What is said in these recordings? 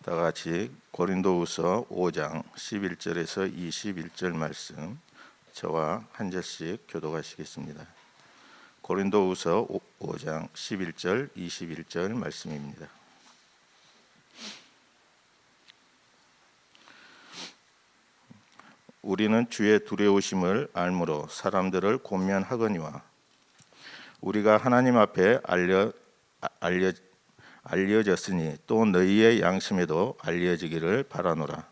다 같이 고린도후서 5장 11절에서 21절 말씀 저와 한 절씩 교독하시겠습니다. 고린도후서 5장 11절 21절 말씀입니다. 우리는 주의 두려우심을 알므로 사람들을 권면하거니와 우리가 하나님 앞에 알려졌으니 또 너희의 양심에도 알려지기를 바라노라.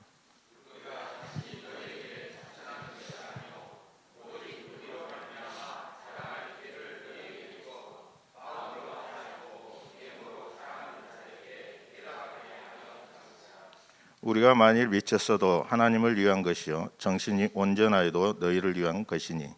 우리가 만일 미쳤어도 하나님을 위한 것이요 정신이 온전하여도 너희를 위한 것이니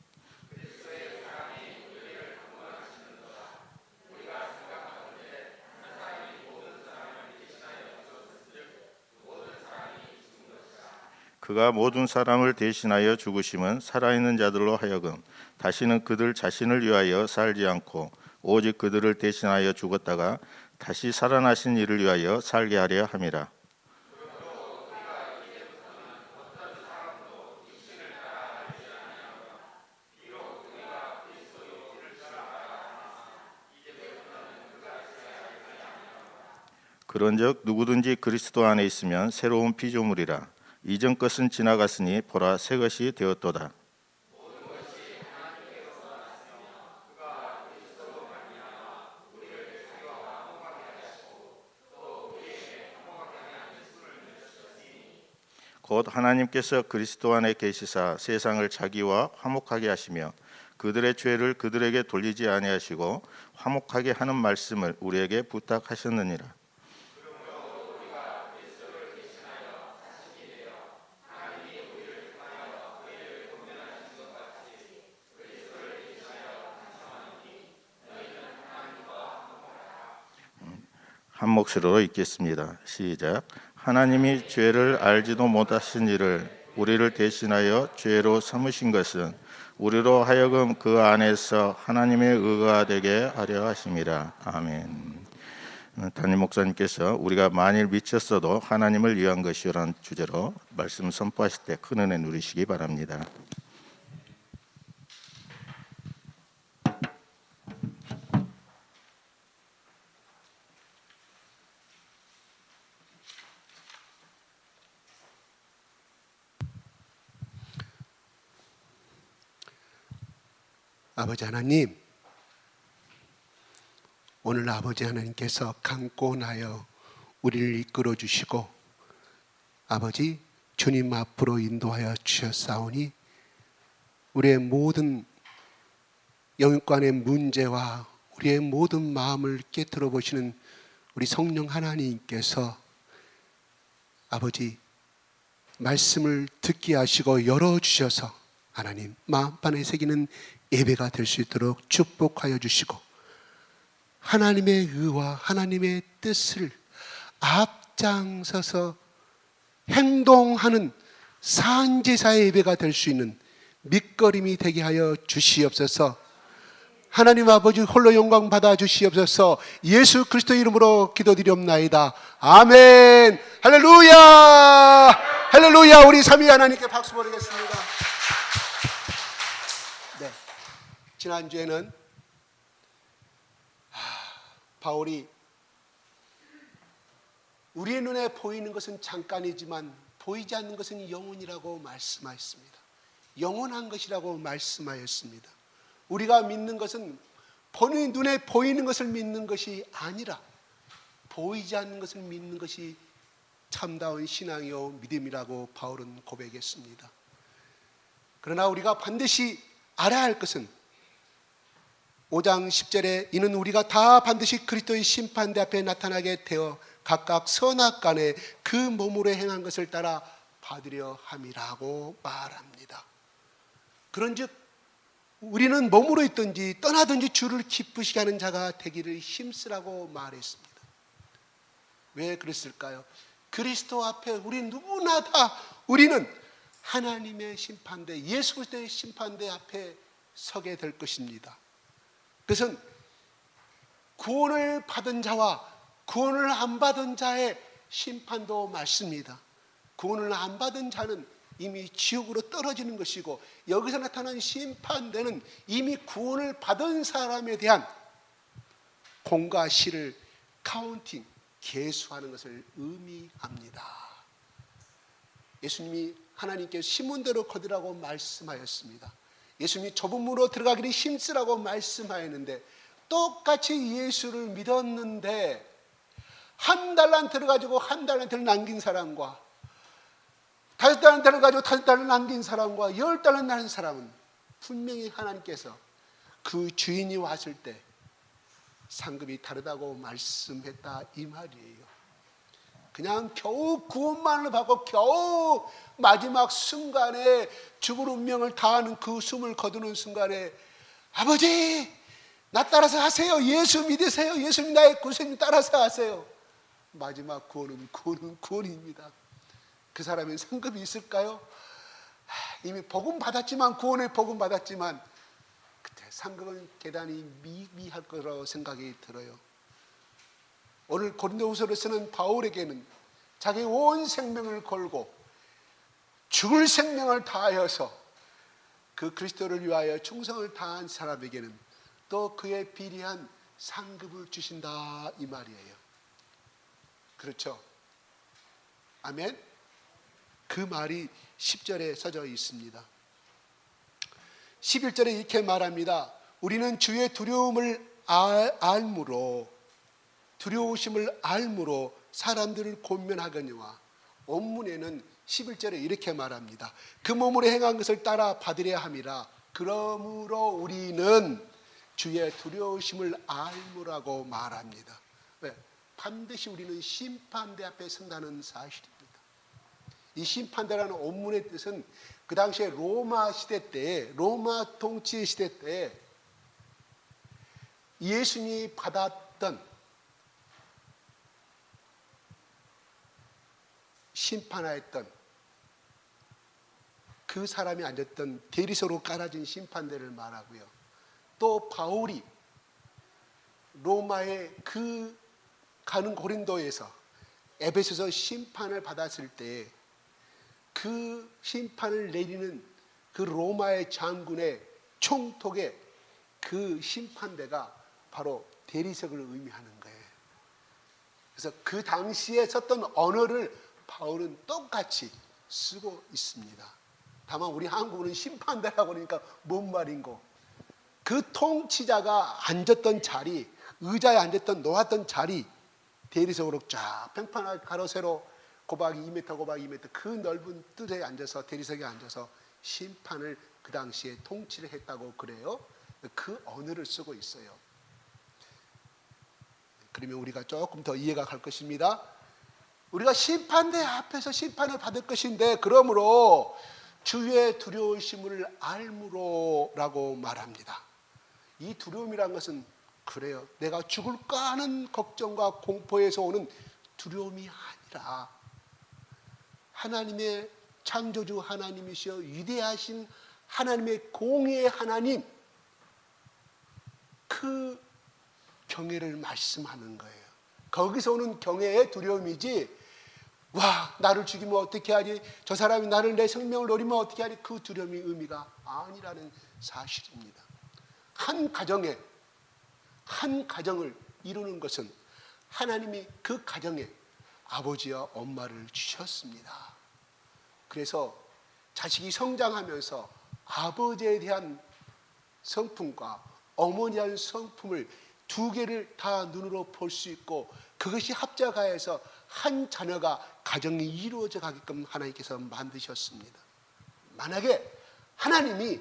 그가 모든 사람을 대신하여 죽으심은 살아있는 자들로 하여금 다시는 그들 자신을 위하여 살지 않고 오직 그들을 대신하여 죽었다가 다시 살아나신 이를 위하여 살게 하려 함이라. 그런즉 누구든지 그리스도 안에 있으면 새로운 피조물이라. 이전 것은 지나갔으니 보라 새 것이 되었도다. 곧 하나님께서 그리스도 안에 계시사 세상을 자기와 화목하게 하시며 그들의 죄를 그들에게 돌리지 아니하시고 화목하게 하는 말씀을 우리에게 부탁하셨느니라. 한 목소리로 읽겠습니다. 시작. 하나님이 죄를 알지도 못하신 이를 우리를 대신하여 죄로 삼으신 것은 우리로 하여금 그 안에서 하나님의 의가 되게 하려 하심이라. 아멘. 담임 목사님께서 우리가 만일 미쳤어도 하나님을 위한 것이라는 주제로 말씀 선포하실 때 큰 은혜 누리시기 바랍니다. 아버지 하나님, 오늘 아버지 하나님께서 강권하여 우리를 이끌어 주시고 아버지 주님 앞으로 인도하여 주셨사오니 우리의 모든 영육간의 문제와 우리의 모든 마음을 깨트려 보시는 우리 성령 하나님께서 아버지 말씀을 듣게 하시고 열어주셔서 하나님 마음판에 새기는 예배가 될 수 있도록 축복하여 주시고 하나님의 의와 하나님의 뜻을 앞장서서 행동하는 산제사의 예배가 될 수 있는 밑거림이 되게 하여 주시옵소서. 하나님 아버지 홀로 영광 받아 주시옵소서. 예수 그리스도 이름으로 기도드리옵나이다. 아멘. 할렐루야. 할렐루야. 우리 삼위 하나님께 박수 보내겠습니다. 네. 지난주에는 바울이 우리의 눈에 보이는 것은 잠깐이지만 보이지 않는 것은 영원이라고 말씀하였습니다. 영원한 것이라고 말씀하였습니다. 우리가 믿는 것은 눈에 보이는 것을 믿는 것이 아니라 보이지 않는 것을 믿는 것이 참다운 신앙이요 믿음이라고 바울은 고백했습니다. 그러나 우리가 반드시 알아야 할 것은 5장 10절에 이는 우리가 다 반드시 그리스도의 심판대 앞에 나타나게 되어 각각 선악간에 그 몸으로 행한 것을 따라 받으려 함이라고 말합니다. 그런즉 우리는 몸으로 있든지 떠나든지 주를 기쁘시게 하는 자가 되기를 힘쓰라고 말했습니다. 왜 그랬을까요? 그리스도 앞에 우리 누구나 다 우리는 하나님의 심판대, 예수 그리스도의 심판대 앞에 서게 될 것입니다. 그것은 구원을 받은 자와 구원을 안 받은 자의 심판도 맞습니다. 구원을 안 받은 자는 이미 지옥으로 떨어지는 것이고, 여기서 나타난 심판대는 이미 구원을 받은 사람에 대한 공과 실을 카운팅, 계수하는 것을 의미합니다. 예수님이 하나님께 시몬대로 거두라고 말씀하였습니다. 예수님이 좁은 문으로 들어가기를 힘쓰라고 말씀하였는데, 똑같이 예수를 믿었는데 한 달란트를 가지고 한 달란트를 남긴 사람과 5달란트를 가지고 5달란트를 남긴 사람과 10달란트 남긴 사람은 분명히 하나님께서 그 주인이 왔을 때 상급이 다르다고 말씀했다, 이 말이에요. 그냥 겨우 구원만을 받고 겨우 마지막 순간에 죽을 운명을 다하는 그 숨을 거두는 순간에, 아버지 나 따라서 하세요, 예수 믿으세요, 예수님 나의 구세주님 따라서 하세요. 마지막 구원은 구원입니다. 그 사람의 상급이 있을까요? 이미 복음 받았지만, 구원의 복음 받았지만 그때 상급은 대단히 미미할 거라고 생각이 들어요. 오늘 고린도후서를 쓰는 바울에게는 자기 온 생명을 걸고 죽을 생명을 다하여서 그 그리스도를 위하여 충성을 다한 사람에게는 또 그에 비례한 상급을 주신다, 이 말이에요. 그렇죠? 아멘? 그 말이 10절에 써져 있습니다. 11절에 이렇게 말합니다. 우리는 주의 두려우심을 알므로 사람들을 권면하거니와, 원문에는 11절에 이렇게 말합니다. 그 몸으로 행한 것을 따라 받으려 함이라. 그러므로 우리는 주의 두려우심을 알므라고 말합니다. 왜? 반드시 우리는 심판대 앞에 선다는 사실입니다. 이 심판대라는 원문의 뜻은 그 당시에 로마 시대 때, 로마 통치 시대 때 예수님이 받았던 심판하였던 그 사람이 앉았던 대리석으로 깔아진 심판대를 말하고요. 또 바울이 로마의 그 가는 고린도에서 에베소서 심판을 받았을 때 그 심판을 내리는 그 로마의 장군의 총독의 그 심판대가 바로 대리석을 의미하는 거예요. 그래서 그 당시에 썼던 언어를 바울은 똑같이 쓰고 있습니다. 다만 우리 한국은 심판대라고 그러니까 뭔 말인고, 그 통치자가 앉았던 자리, 의자에 앉았던 놓았던 자리, 대리석으로 쫙 평평하게 가로 세로 고박이 2m 고박이 2m 그 넓은 뜰에 앉아서, 대리석에 앉아서 심판을 그 당시에 통치를 했다고 그래요. 그 언어를 쓰고 있어요. 그러면 우리가 조금 더 이해가 갈 것입니다. 우리가 심판대 앞에서 심판을 받을 것인데, 그러므로 주의 두려우심을 알므로라고 말합니다. 이 두려움이란 것은 그래요, 내가 죽을까 하는 걱정과 공포에서 오는 두려움이 아니라 하나님의 창조주 하나님이시여 위대하신 하나님의 공의의 하나님, 그 경외를 말씀하는 거예요. 거기서 오는 경외의 두려움이지, 와 나를 죽이면 어떻게 하지, 저 사람이 나를, 내 생명을 노리면 어떻게 하지, 그 두려움이 의미가 아니라는 사실입니다. 한 가정을 이루는 것은 하나님이 그 가정에 아버지와 엄마를 주셨습니다. 그래서 자식이 성장하면서 아버지에 대한 성품과 어머니에 대한 성품을 두 개를 다 눈으로 볼 수 있고, 그것이 합작하여서 한 자녀가 가정이 이루어져 가게끔 하나님께서 만드셨습니다. 만약에 하나님이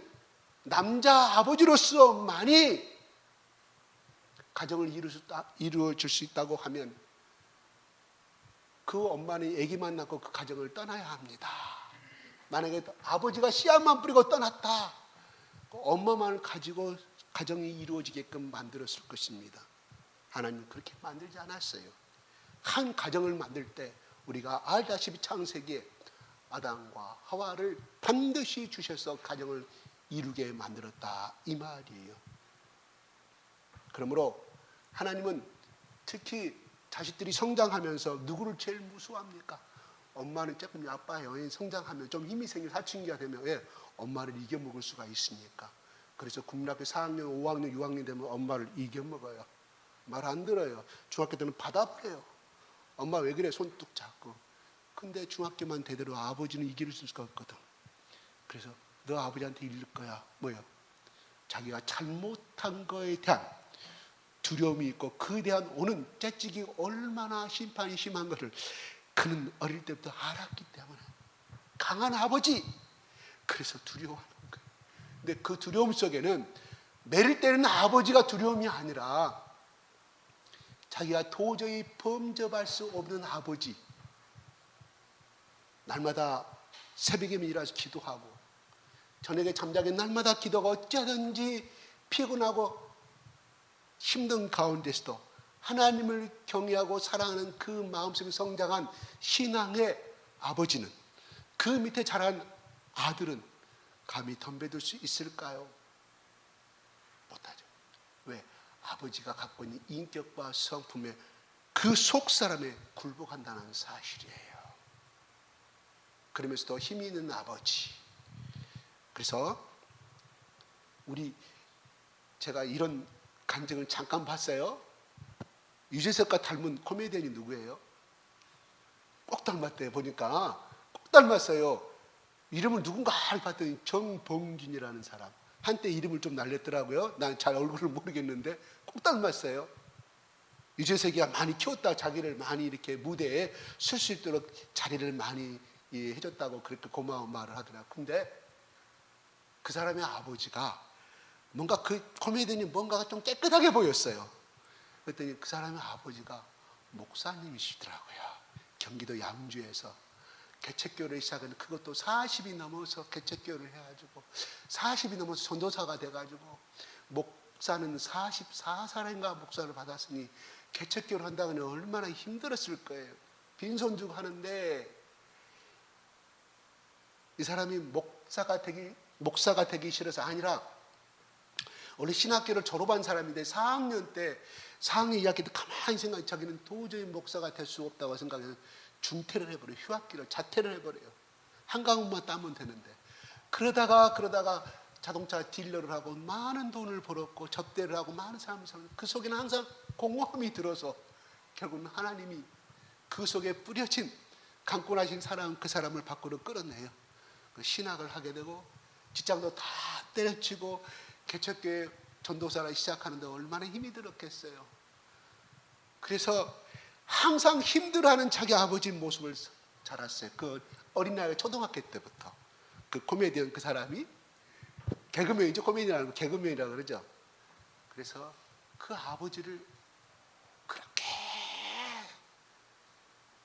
남자 아버지로서만이 가정을 이루어줄 수 있다고 하면 그 엄마는 아기만 낳고 그 가정을 떠나야 합니다. 만약에 아버지가 씨앗만 뿌리고 떠났다, 그 엄마만 가지고 가정이 이루어지게끔 만들었을 것입니다. 하나님은 그렇게 만들지 않았어요. 한 가정을 만들 때 우리가 알다시피 창세기에 아담과 하와를 반드시 주셔서 가정을 이루게 만들었다, 이 말이에요. 그러므로 하나님은 특히 자식들이 성장하면서 누구를 제일 무서워합니까? 엄마는 조금 아빠요. 성장하면 좀 힘이 생겨 사춘기가 되면 왜? 엄마를 이겨먹을 수가 있으니까. 그래서 국민학교 4학년, 5학년, 6학년 되면 엄마를 이겨먹어요. 말 안 들어요. 중학교 때는 받아버려요. 엄마 왜 그래? 손뚝 잡고. 근데 중학교만 되도록 아버지는 이길 수가 없거든. 그래서 너 아버지한테 이길 거야. 뭐요? 자기가 잘못한 거에 대한 두려움이 있고 그에 대한 오는 채찍이 얼마나 심판이 심한 것을 그는 어릴 때부터 알았기 때문에 강한 아버지, 그래서 두려워하는 거예요. 근데 그 두려움 속에는 매를 때리는 아버지가 두려움이 아니라 자기가 도저히 범접할 수 없는 아버지, 날마다 새벽에면 일어나서 기도하고 저녁에 잠자기 날마다 기도가 어쩌든지 피곤하고 힘든 가운데서도 하나님을 경외하고 사랑하는 그 마음속에 성장한 신앙의 아버지는, 그 밑에 자란 아들은 감히 덤벼들 수 있을까요? 못하죠. 왜? 아버지가 갖고 있는 인격과 성품에 그 속사람에 굴복한다는 사실이에요. 그러면서도 힘이 있는 아버지. 그래서 제가 이런 간증을 잠깐 봤어요. 유재석과 닮은 코미디언이 누구예요? 꼭 닮았대요. 보니까 꼭 닮았어요. 이름을 누군가 봤더니 정봉준이라는 사람. 한때 이름을 좀 날렸더라고요. 난 잘 얼굴을 모르겠는데 꼭 닮았어요. 유재석이가 많이 키웠다. 자기를 많이 이렇게 무대에 설 수 있도록 자리를 많이 해줬다고 그렇게 고마운 말을 하더라고요. 근데 그 사람의 아버지가 뭔가 그 코미디언이 뭔가가 좀 깨끗하게 보였어요. 그랬더니 그 사람의 아버지가 목사님이시더라고요. 경기도 양주에서 개척교회를 시작했는데 그것도 40이 넘어서 개척교회를 해가지고 40이 넘어서 전도사가 돼가지고 목사는 44살인가 목사를 받았으니 개척교회를 한다면 얼마나 힘들었을 거예요. 빈손 주고 하는데 이 사람이 목사가 되기 싫어서 아니라 원래 신학교를 졸업한 사람인데 4학년 때 4학년 2학기 때 가만히 생각해 자기는 도저히 목사가 될 수 없다고 생각해서 중퇴를 해버려요. 휴학기를 자퇴를 해버려요. 한 과목만 따면 되는데 그러다가 자동차 딜러를 하고 많은 돈을 벌었고 접대를 하고 많은 사람을 사는 그 속에는 항상 공허함이 들어서 결국은 하나님이 그 속에 뿌려진 강권하신 사람 그 사람을 밖으로 끌어내요. 신학을 하게 되고 직장도 다 때려치고 개척교회 전도사를 시작하는데 얼마나 힘이 들었겠어요. 그래서 항상 힘들어하는 자기 아버지 모습을 자랐어요. 그 어린 나이에 초등학교 때부터 그 코미디언 그 사람이 개그맨이죠. 코미디언이라고 개그맨이라고 그러죠. 그래서 그 아버지를 그렇게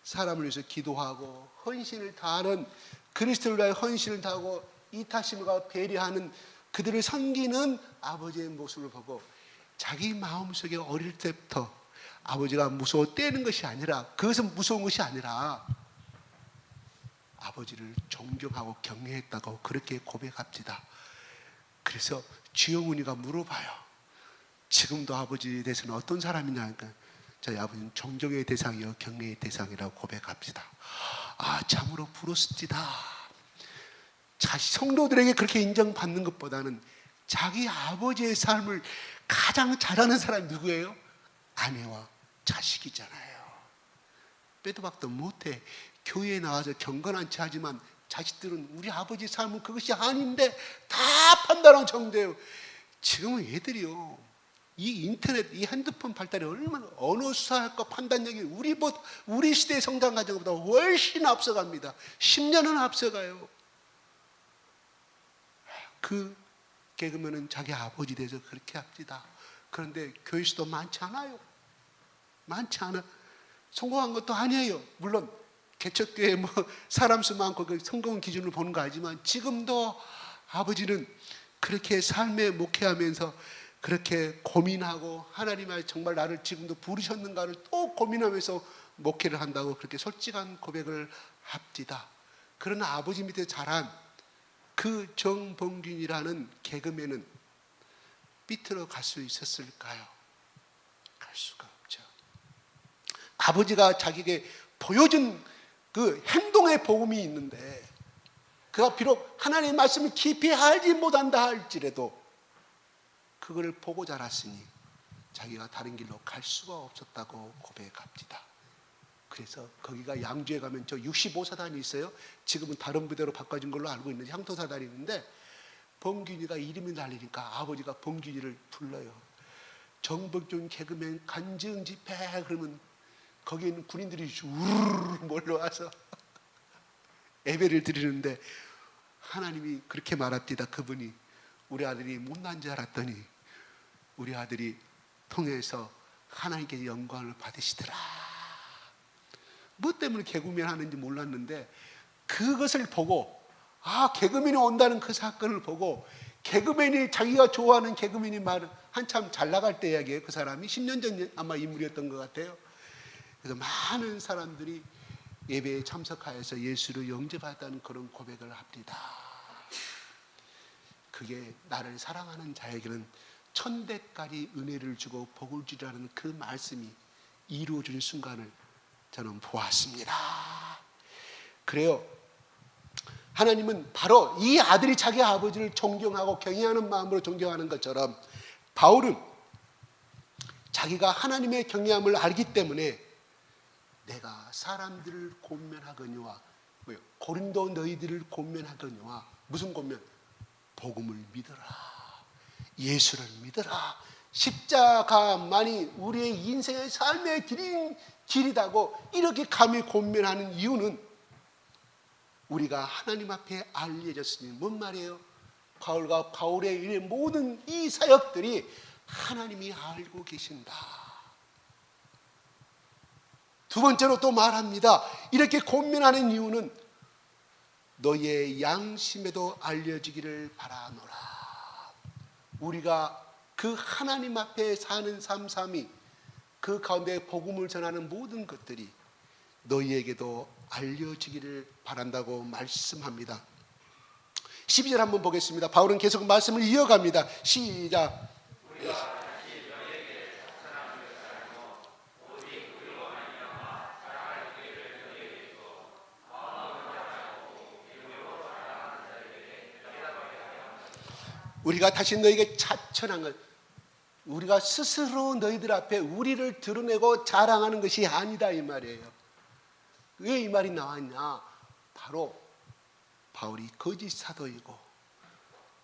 사람을 위해서 기도하고 헌신을 다하는 그리스도를 위하여 헌신을 다하고 이타심과 배려하는 그들을 섬기는 아버지의 모습을 보고 자기 마음속에 어릴 때부터 아버지가 무서워 떼는 것이 아니라 그것은 무서운 것이 아니라 아버지를 존경하고 경외했다고 그렇게 고백합니다. 그래서 지영훈이가 물어봐요. 지금도 아버지에 대해서는 어떤 사람이냐 하니까 저희 아버지는 존경의 대상이요 경외의 대상이라고 고백합니다. 아 참으로 부럽습니다. 성도들에게 그렇게 인정받는 것보다는 자기 아버지의 삶을 가장 잘하는 사람이 누구예요? 아내와 자식이잖아요. 빼도 박도 못해. 교회에 나와서 경건한 체 하지만 자식들은 우리 아버지 삶은 그것이 아닌데 다 판단하고 정죄해요. 지금은 애들이요. 이 인터넷, 이 핸드폰 발달이 얼마나 언어 수사학과 판단력이 우리 시대의 성장 과정보다 훨씬 앞서갑니다. 10년은 앞서가요. 그 개그맨은 자기 아버지 대해서 그렇게 합니다. 그런데 교회수도 많지 않아요. 많지 않아. 성공한 것도 아니에요. 물론 개척교회 사람 수 많고 그 성공 기준을 보는 거 알지만 지금도 아버지는 그렇게 삶에 목회하면서 그렇게 고민하고 하나님이 정말 나를 지금도 부르셨는가를 또 고민하면서 목회를 한다고 그렇게 솔직한 고백을 합니다. 그러나 아버지 밑에 자란 그 정봉균이라는 개그맨은 삐뚤어 갈 수 있었을까요? 갈 수가 없죠. 아버지가 자기에게 보여준 그 행동의 복음이 있는데, 그가 비록 하나님의 말씀을 깊이 알지 못한다 할지라도 그걸 보고 자랐으니 자기가 다른 길로 갈 수가 없었다고 고백합니다. 그래서 거기가 양주에 가면 저 65사단이 있어요. 지금은 다른 부대로 바꿔진 걸로 알고 있는데, 향토사단이 있는데, 범균이가 이름이 날리니까 아버지가 범균이를 불러요. 정복준 개그맨 간증 집회 그러면 거기에 있는 군인들이 우르르 몰려와서 예배를 드리는데, 하나님이 그렇게 말합니다. 그분이 우리 아들이 못난 줄 알았더니 우리 아들이 통해서 하나님께 영광을 받으시더라. 뭐 때문에 개그맨 하는지 몰랐는데 그것을 보고, 개그맨이 온다는 그 사건을 보고, 개그맨이 자기가 좋아하는 개그맨이 말 한참 잘 나갈 때 이야기예요. 그 사람이 10년 전 아마 인물이었던 것 같아요. 그래서 많은 사람들이 예배에 참석하여서 예수를 영접하였다는 그런 고백을 합니다. 그게 나를 사랑하는 자에게는 천대까지 은혜를 주고 복을 주라는 그 말씀이 이루어지는 순간을 저는 보았습니다. 그래요. 하나님은 바로 이 아들이 자기 아버지를 존경하고 경외하는 마음으로 존경하는 것처럼, 바울은 자기가 하나님의 경외함을 알기 때문에 내가 사람들을 권면하거니와, 고린도 너희들을 권면하거니와, 무슨 권면? 복음을 믿어라, 예수를 믿어라, 십자가만이 우리의 인생의 삶의 길이다고 이렇게 감히 권면하는 이유는 우리가 하나님 앞에 알려졌으니, 뭔 말이에요? 바울과 바울의 이 모든 이 사역들이 하나님이 알고 계신다. 두 번째로 또 말합니다. 이렇게 권면하는 이유는 너희의 양심에도 알려지기를 바라노라. 우리가 그 하나님 앞에 사는 삶이, 그 가운데 복음을 전하는 모든 것들이 너희에게도 알려지기를 바란다고 말씀합니다. 12절 한번 보겠습니다. 바울은 계속 말씀을 이어갑니다. 시작. 우리가 다시 너에게 자천한 것, 우리가 스스로 너희들 앞에 우리를 드러내고 자랑하는 것이 아니다 이 말이에요. 왜 이 말이 나왔냐? 바로 바울이 거짓 사도이고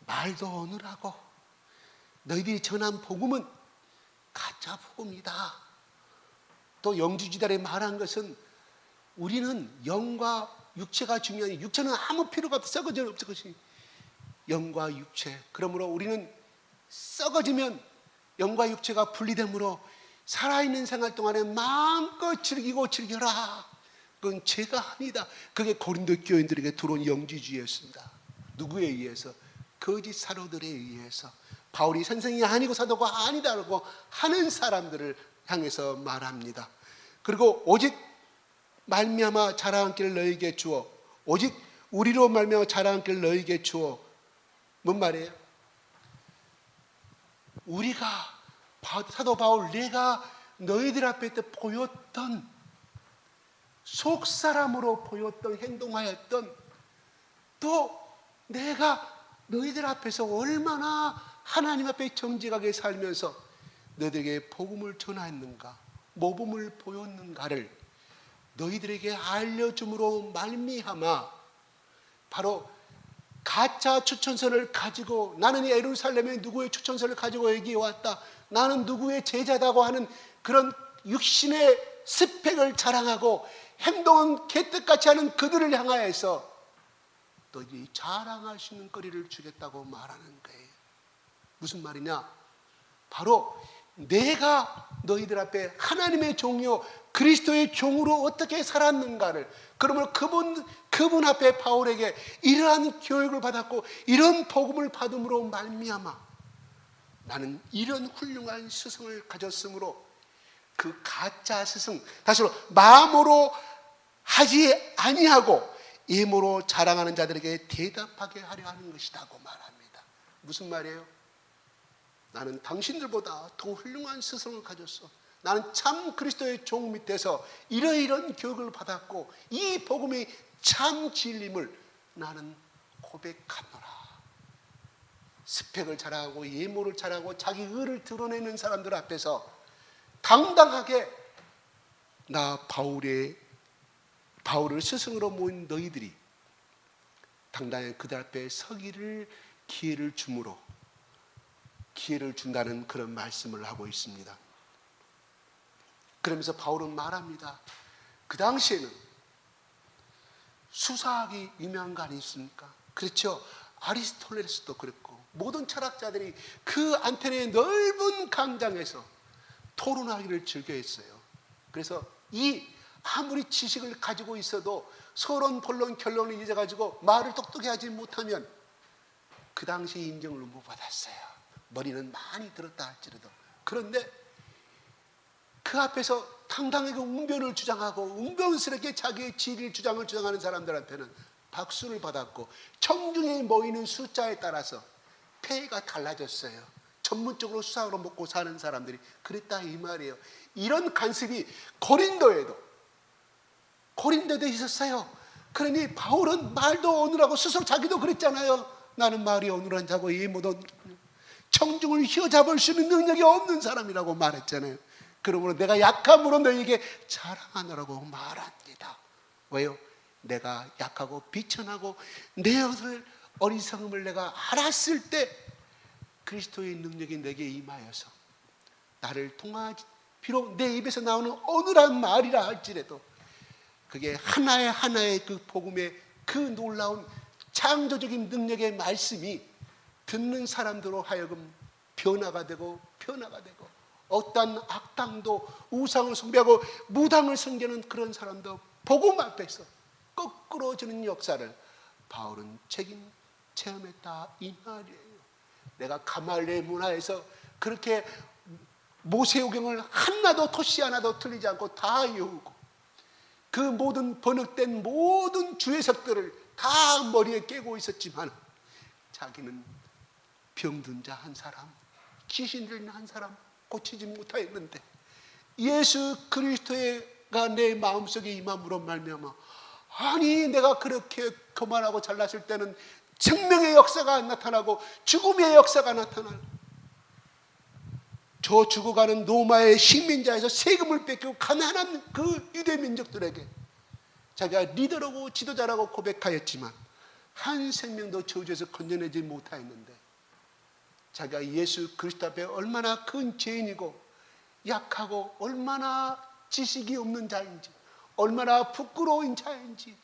말도 어눌하고 너희들이 전한 복음은 가짜 복음이다. 또 영주지달에 말한 것은 우리는 영과 육체가 중요하니, 육체는 아무 필요가 없어, 썩어져 없을 것이 영과 육체. 그러므로 우리는 썩어지면 영과 육체가 분리되므로 살아있는 생활 동안에 마음껏 즐기고 즐겨라. 그건 죄가 아니다. 그게 고린도 교인들에게 들어온 영지주의였습니다. 누구에 의해서? 거짓 사도들에 의해서. 바울이 선생이 아니고 사도가 아니다라고 하는 사람들을 향해서 말합니다. 그리고 오직 말미암아 자라한 길을 너에게 주어, 오직 우리로 말미암아 자라한 길을 너에게 주어. 뭔 말이에요? 우리가 사도 바울, 내가 너희들 앞에 때 보였던, 속사람으로 보였던, 행동하였던, 또 내가 너희들 앞에서 얼마나 하나님 앞에 정직하게 살면서 너희들에게 복음을 전하였는가, 모범을 보였는가를 너희들에게 알려줌으로 말미암아 바로 가짜 추천서를 가지고, 나는 예루살렘에 누구의 추천서를 가지고 여기에 왔다, 나는 누구의 제자다고 하는 그런 육신의 스펙을 자랑하고 행동은 개떡같이 하는 그들을 향하여서 너희들이 자랑할 수 있는 거리를 주겠다고 말하는 거예요. 무슨 말이냐? 바로 내가 너희들 앞에 하나님의 종이요 그리스도의 종으로 어떻게 살았는가를, 그러면 그분 앞에 바울에게 이러한 교육을 받았고 이런 복음을 받음으로 말미암아 나는 이런 훌륭한 스승을 가졌으므로 그 가짜 스승, 다시로 마음으로 하지 아니하고 임으로 자랑하는 자들에게 대답하게 하려 하는 것이라고 말합니다. 무슨 말이에요? 나는 당신들보다 더 훌륭한 스승을 가졌어. 나는 참 그리스도의 종 밑에서 이러이러한 교육을 받았고 이 복음의 참 진림을 나는 고백하노라. 스펙을 자랑하고 예모를 자랑하고 자기 의를 드러내는 사람들 앞에서 당당하게 나 바울을 스승으로 모인 너희들이 당당히 그들 앞에 서기를 기회를 주므로 기회를 준다는 그런 말씀을 하고 있습니다. 그러면서 바울은 말합니다. 그 당시에는 수사학이 유명한 거 아니겠습니까? 그렇죠. 아리스토텔레스도 그랬고 모든 철학자들이 그 안테네의 넓은 광장에서 토론하기를 즐겨했어요. 그래서 아무리 지식을 가지고 있어도 서론, 본론, 결론을 잊어가지고 말을 똑똑히 하지 못하면 그 당시 인정을 못 받았어요. 머리는 많이 들었다 할지라도. 그런데 그 앞에서 당당하게 웅변을 주장하고 웅변스럽게 자기의 진리를 주장하는 사람들한테는 박수를 받았고 청중에 모이는 숫자에 따라서 폐해가 달라졌어요. 전문적으로 수학으로 먹고 사는 사람들이 그랬다 이 말이에요. 이런 간섭이 고린도에도 있었어요. 그러니 바울은 말도 어눌하고 스스로 자기도 그랬잖아요. 나는 말이 어눌한 자고 이 모든 청중을 휘어잡을 수 있는 능력이 없는 사람이라고 말했잖아요. 그러므로 내가 약함으로 너에게 자랑하노라고 말합니다. 왜요? 내가 약하고 비천하고 내 어리석음을 내가 알았을 때 그리스도의 능력이 내게 임하여서 나를 통하지, 비록 내 입에서 나오는 어눌한 말이라 할지라도 그게 하나의 그 복음의 그 놀라운 창조적인 능력의 말씀이 듣는 사람들로 하여금 변화가 되고 어떤 악당도 우상을 숭배하고 무당을 섬기는 그런 사람도 복음 앞에서 거꾸로지는 역사를 바울은 체험했다 이 말이에요. 내가 가말리엘 문화에서 그렇게 모세오경을 하나도 토시 하나도 틀리지 않고 다 외우고 그 모든 번역된 모든 주해석들을 다 머리에 깨고 있었지만 자기는 병든 자 한 사람, 귀신 들린 한 사람 고치지 못하였는데 예수 그리스도가 내 마음속에 임함으로 말미암아 아니 내가 그렇게 교만하고 잘났을 때는 생명의 역사가 나타나고 죽음의 역사가 나타나고 저 죽어가는 로마의 식민자에서 세금을 뺏기고 가난한 그 유대 민족들에게 자기가 리더라고 지도자라고 고백하였지만 한 생명도 저주에서 건져내지 못하였는데 자기가 예수 그리스도 앞에 얼마나 큰 죄인이고 약하고 얼마나 지식이 없는 자인지 얼마나 부끄러운 자인지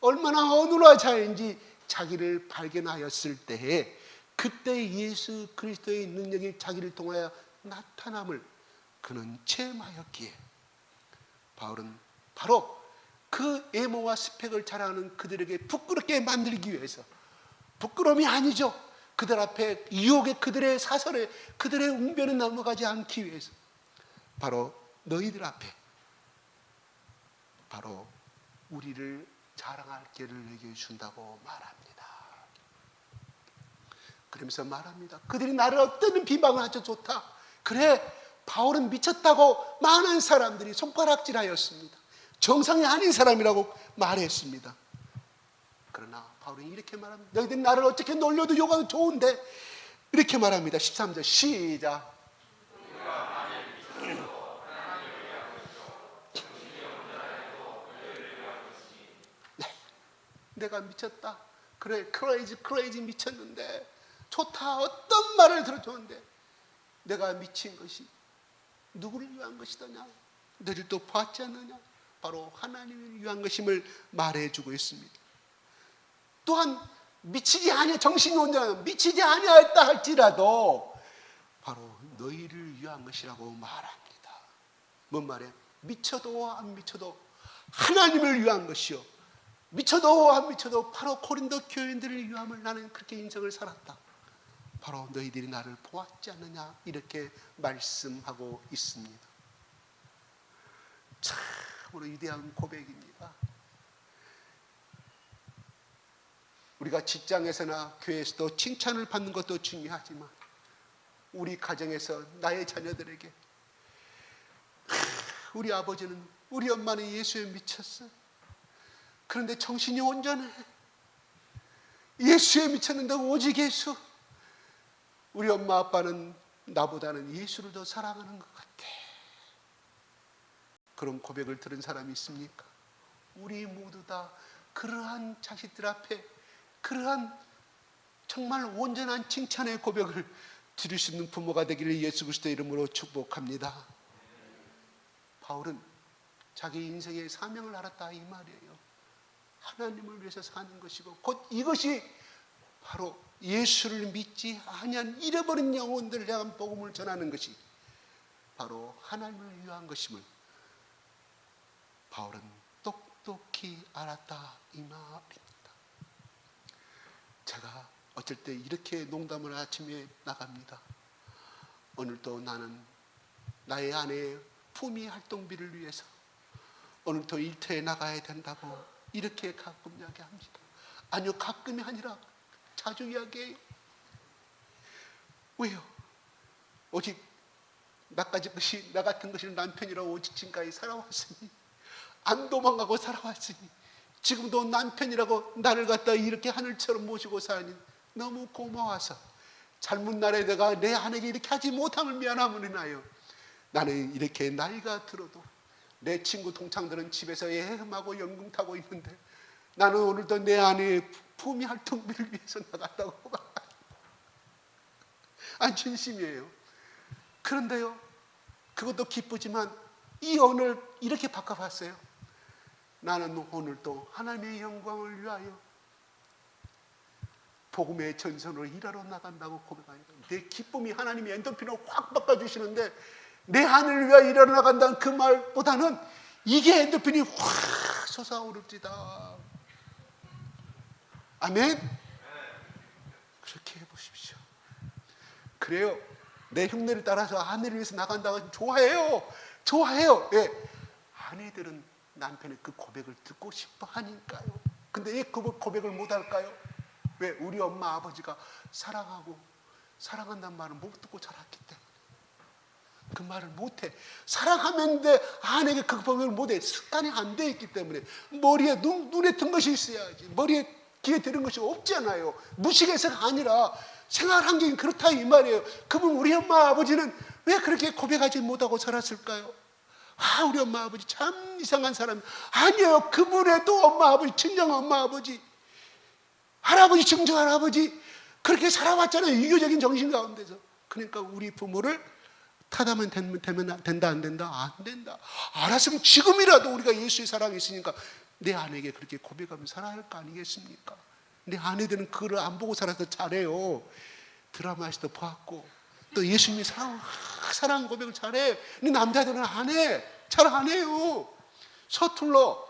얼마나 어눌한 자인지 자기를 발견하였을 때에 그때 예수 그리스도의 능력이 자기를 통하여 나타남을 그는 체험하였기에 바울은 바로 그 애모와 스펙을 자랑하는 그들에게 부끄럽게 만들기 위해서 부끄러움이 아니죠. 그들 앞에 유혹에 그들의 사설에 그들의 웅변에 넘어가지 않기 위해서 바로 너희들 앞에 바로 우리를 자랑할 기회를 내게 준다고 말합니다. 그러면서 말합니다. 그들이 나를 어떤 비방을 하죠 좋다. 그래 바울은 미쳤다고 많은 사람들이 손가락질하였습니다. 정상이 아닌 사람이라고 말했습니다. 그러나 바울은 이렇게 말합니다. 너희들이 나를 어떻게 놀려도 욕하도 좋은데 이렇게 말합니다. 13절 시작. 네, 내가 미쳤다. 그래 크레이지 미쳤는데 좋다. 어떤 말을 들어줬는데 내가 미친 것이 누구를 위한 것이더냐? 너희들도 보았지 않느냐? 바로 하나님을 위한 것임을 말해주고 있습니다. 또한 미치지 아니하 정신이 온전한 미치지 아니하였다 할지라도 바로 너희를 위한 것이라고 말합니다. 뭔 말이에요? 미쳐도 안 미쳐도 하나님을 위한 것이요 미쳐도 안 미쳐도 바로 고린도 교인들을 위함을 나는 그렇게 인생을 살았다. 바로 너희들이 나를 보았지 않느냐 이렇게 말씀하고 있습니다. 참으로 위대한 고백입니다. 우리가 직장에서나 교회에서도 칭찬을 받는 것도 중요하지만 우리 가정에서 나의 자녀들에게 우리 아버지는, 우리 엄마는 예수에 미쳤어. 그런데 정신이 온전해. 예수에 미쳤는데 오직 예수. 우리 엄마 아빠는 나보다는 예수를 더 사랑하는 것 같아. 그런 고백을 들은 사람이 있습니까? 우리 모두 다 그러한 자식들 앞에 그러한 정말 온전한 칭찬의 고백을 드릴 수 있는 부모가 되기를 예수 그리스도의 이름으로 축복합니다. 바울은 자기 인생의 사명을 알았다 이 말이에요. 하나님을 위해서 사는 것이고 곧 이것이 바로 예수를 믿지 아니한 잃어버린 영혼들을 향한 복음을 전하는 것이 바로 하나님을 위한 것임을 바울은 똑똑히 알았다 이 말입니다. 제가 어쩔 때 이렇게 농담을 아침에 나갑니다. 오늘도 나는 나의 아내의 품위 활동비를 위해서 오늘도 일터에 나가야 된다고 이렇게 가끔 이야기합니다. 아니요, 가끔이 아니라 자주 이야기해요. 왜요? 오직 나 같은 것이 남편이라고 오직 지금까지 살아왔으니, 안 도망가고 살아왔으니, 지금도 남편이라고 나를 갖다 이렇게 하늘처럼 모시고 사니 너무 고마워서 젊은 날에 내가 내 아내에게 이렇게 하지 못함을 미안함을 인하여 나는 이렇게 나이가 들어도 내 친구 동창들은 집에서 애흠하고 연금 타고 있는데 나는 오늘도 내 아내의 품위 활동비를 위해서 나갔다고. 아니, 진심이에요. 그런데요, 그것도 기쁘지만 이 오늘 이렇게 바꿔봤어요. 나는 오늘도 하나님의 영광을 위하여 복음의 전선으로 일하러 나간다고 고백하니까 내 기쁨이 하나님이 엔도핀을 확 바꿔주시는데, 내 하늘을 위하여 일하러 나간다는 그 말보다는 이게 엔도핀이 확 솟아오릅니다. 아멘? 그렇게 해보십시오. 그래요. 내 흉내를 따라서 아내를 위해서 나간다고 좋아해요. 좋아해요. 예. 아내들은 남편의 그 고백을 듣고 싶어 하니까요. 근데 왜 그 고백을 못 할까요? 왜? 우리 엄마 아버지가 사랑하고 사랑한다는 말을 못 듣고 자랐기 때문에 그 말을 못해. 사랑하면데 아내에게 그 고백을 못해. 습관이 안 돼 있기 때문에. 머리에 눈에 든 것이 있어야지. 머리에 귀에 들은 것이 없잖아요. 무식해서가 아니라 생활 환경이 그렇다 이 말이에요. 그분 우리 엄마 아버지는 왜 그렇게 고백하지 못하고 살았을까요? 아, 우리 엄마 아버지 참 이상한 사람. 아니에요. 그분의 또 엄마 아버지, 친정 엄마 아버지, 할아버지, 증조 할아버지 그렇게 살아왔잖아요. 유교적인 정신 가운데서. 그러니까 우리 부모를 타다면 된다 안 된다? 안 된다. 알았으면 지금이라도 우리가 예수의 사랑이 있으니까 내 아내에게 그렇게 고백하면서 살아야 할 거 아니겠습니까? 내 아내들은 그걸 안 보고 살아서 잘해요. 드라마에서도 봤고 또 예수님이 사랑 고백을 잘해. 근데 남자들은 안 해. 잘 안 해요. 서툴러.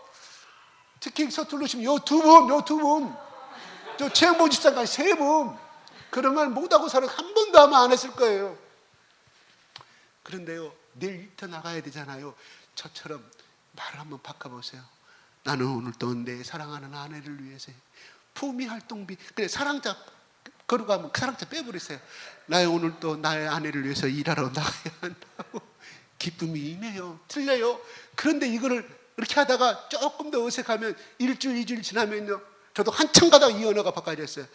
특히 서툴러시면 요 두 분, 저 최영보 집사까지 세 분, 그런 말 못하고 살아 한 번도 아마 안 했을 거예요. 그런데요, 내일 일터 나가야 되잖아요. 저처럼 말을 한번 바꿔보세요. 나는 오늘도 내 사랑하는 아내를 위해서 품위 활동비, 그래 사랑자 걸어가면 사랑자 빼버리세요. 나 오늘도 나의 아내를 위해서 일하러 나가야 한다고 기쁨이 임해요. 틀려요. 그런데 이거를 이렇게 하다가 조금 더 어색하면 일주일, 2주일 지나면요, 저도 한참 가다가 이 언어가 바꿔졌어요.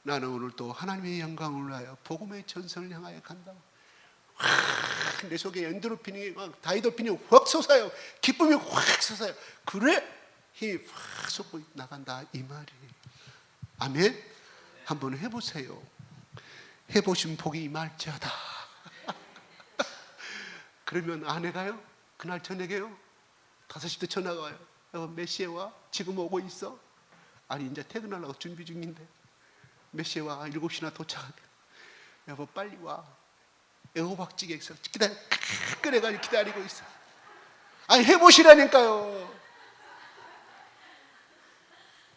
나는 오늘도 하나님의 영광을 위하여 복음의 전선을 향하여 간다고. 내 속에 엔도르핀이 다이도핀이 확 솟아요. 기쁨이 확 솟아요. 그래 힘이 확 솟고 나간다 이 말이에요. 아멘. 한번 해보세요. 해보신 복이 임할지어다. 그러면 아내가요, 그날 저녁에요 5시부터 전화가 와요. 여보 몇 시에 와? 지금 오고 있어? 아니 이제 퇴근하려고 준비 중인데. 몇 시에 와? 7시나 도착하게. 여보 빨리 와. 애호박찌개에서 끓여가지고 기다리고 있어. 아니 해보시라니까요.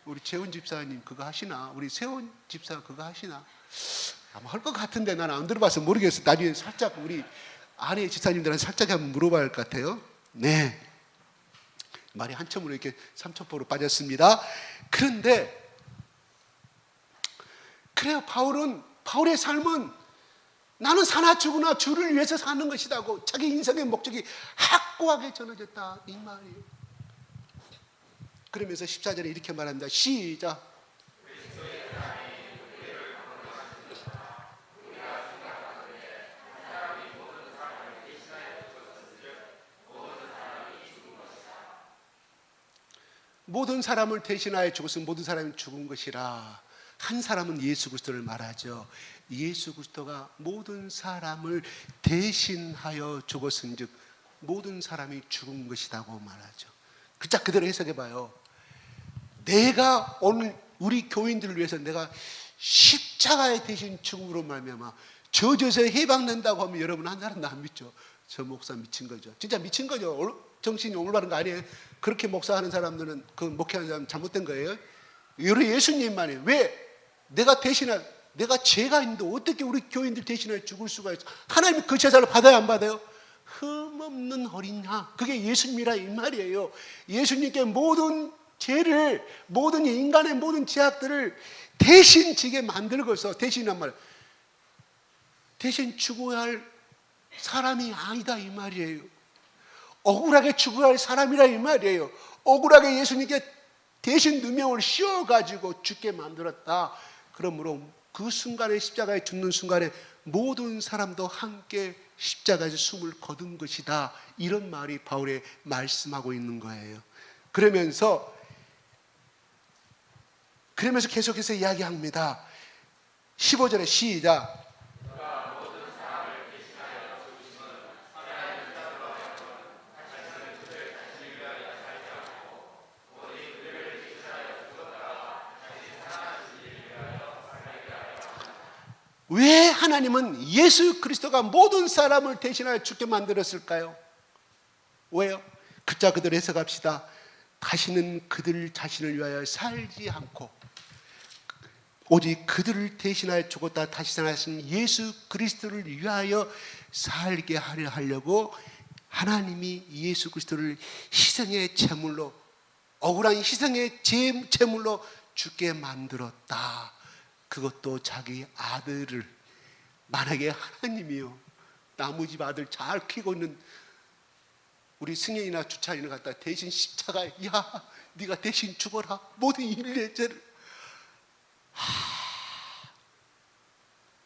우리 재훈 집사님 그거 하시나? 우리 세훈 집사 그거 하시나? 아마 할 것 같은데 나는 안 들어봐서 모르겠어. 나중에 살짝 우리 아내 집사님들한테 살짝 한번 물어봐야 할 것 같아요. 네, 말이 한참으로 이렇게 삼천포로 빠졌습니다. 그런데 그래요. 바울의 삶은 나는 사나 죽으나 주를 위해서 사는 것이다고 자기 인생의 목적이 확고하게 전해졌다 이 말이에요. 그러면서 14절에 이렇게 말합니다. 시작. 모든 사람을 대신하여 죽었으면 모든 사람이 죽은 것이라. 한 사람은 예수 그리스도를 말하죠. 예수 그리스도가 모든 사람을 대신하여 죽었은즉 모든 사람이 죽은 것이라고 말하죠. 자, 그대로 해석해 봐요. 내가 오늘 우리 교인들을 위해서 내가 십자가에 대신 죽음으로 말미암아 저주에서 해방된다고 하면 여러분 한 사람도 안 믿죠. 저 목사 미친 거죠. 진짜 미친 거죠. 정신이 올바른 거 아니에요. 그렇게 목사하는 사람들은, 그 목회하는 사람 잘못된 거예요. 예수님만이 왜 내가 대신할, 내가 죄가 있는데 어떻게 우리 교인들 대신하여 죽을 수가 있어? 하나님이 그 제사를 받아야 안 받아요? 흠없는 어린 양, 그게 예수님이라 이 말이에요. 예수님께 모든 죄를, 모든 인간의 모든 죄악들을 대신 지게 만들고서, 대신한 말, 대신 죽어야 할 사람이 아니다 이 말이에요. 억울하게 죽어야 할 사람이라 이 말이에요. 억울하게 예수님께 대신 누명을 씌워가지고 죽게 만들었다. 그러므로 그 순간에, 십자가에 죽는 순간에 모든 사람도 함께 십자가에서 숨을 거둔 것이다. 이런 말이 바울이 말씀하고 있는 거예요. 그러면서 계속해서 이야기합니다. 15절에 시작. 왜 하나님은 예수 그리스도가 모든 사람을 대신하여 죽게 만들었을까요? 왜요? 글자 그대로 해석합시다. 다시는 그들 자신을 위하여 살지 않고 오직 그들을 대신하여 죽었다 다시 살아나신 예수 그리스도를 위하여 살게 하려 하려고 하나님이 예수 그리스도를 희생의 제물로, 억울한 희생의 제물로 죽게 만들었다. 그것도 자기 아들을. 만약에 하나님이요, 나무 집 아들 잘 키고 있는 우리 승현이나 주찬이를 갖다 대신 십자가에, 야 네가 대신 죽어라, 모든 인류의 죄를.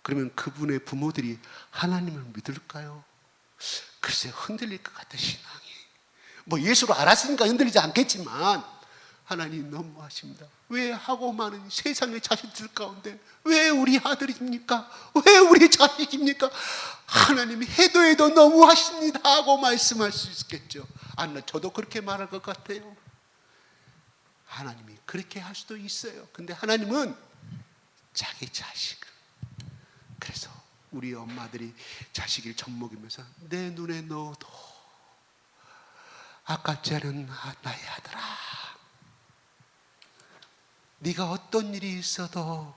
그러면 그분의 부모들이 하나님을 믿을까요? 글쎄 흔들릴 것 같아 신앙이. 뭐 예수로 알았으니까 흔들리지 않겠지만 하나님 너무하십니다. 왜 하고 많은 세상의 자식들 가운데 왜 우리 아들입니까? 왜 우리 자식입니까? 하나님이 해도 너무하십니다 하고 말씀할 수 있겠죠. 저도 그렇게 말할 것 같아요. 하나님이 그렇게 할 수도 있어요. 근데 하나님은 자기 자식을, 그래서 우리 엄마들이 자식을 젖먹이면서 내 눈에 넣어도 아깝지 않은 나의 아들아, 네가 어떤 일이 있어도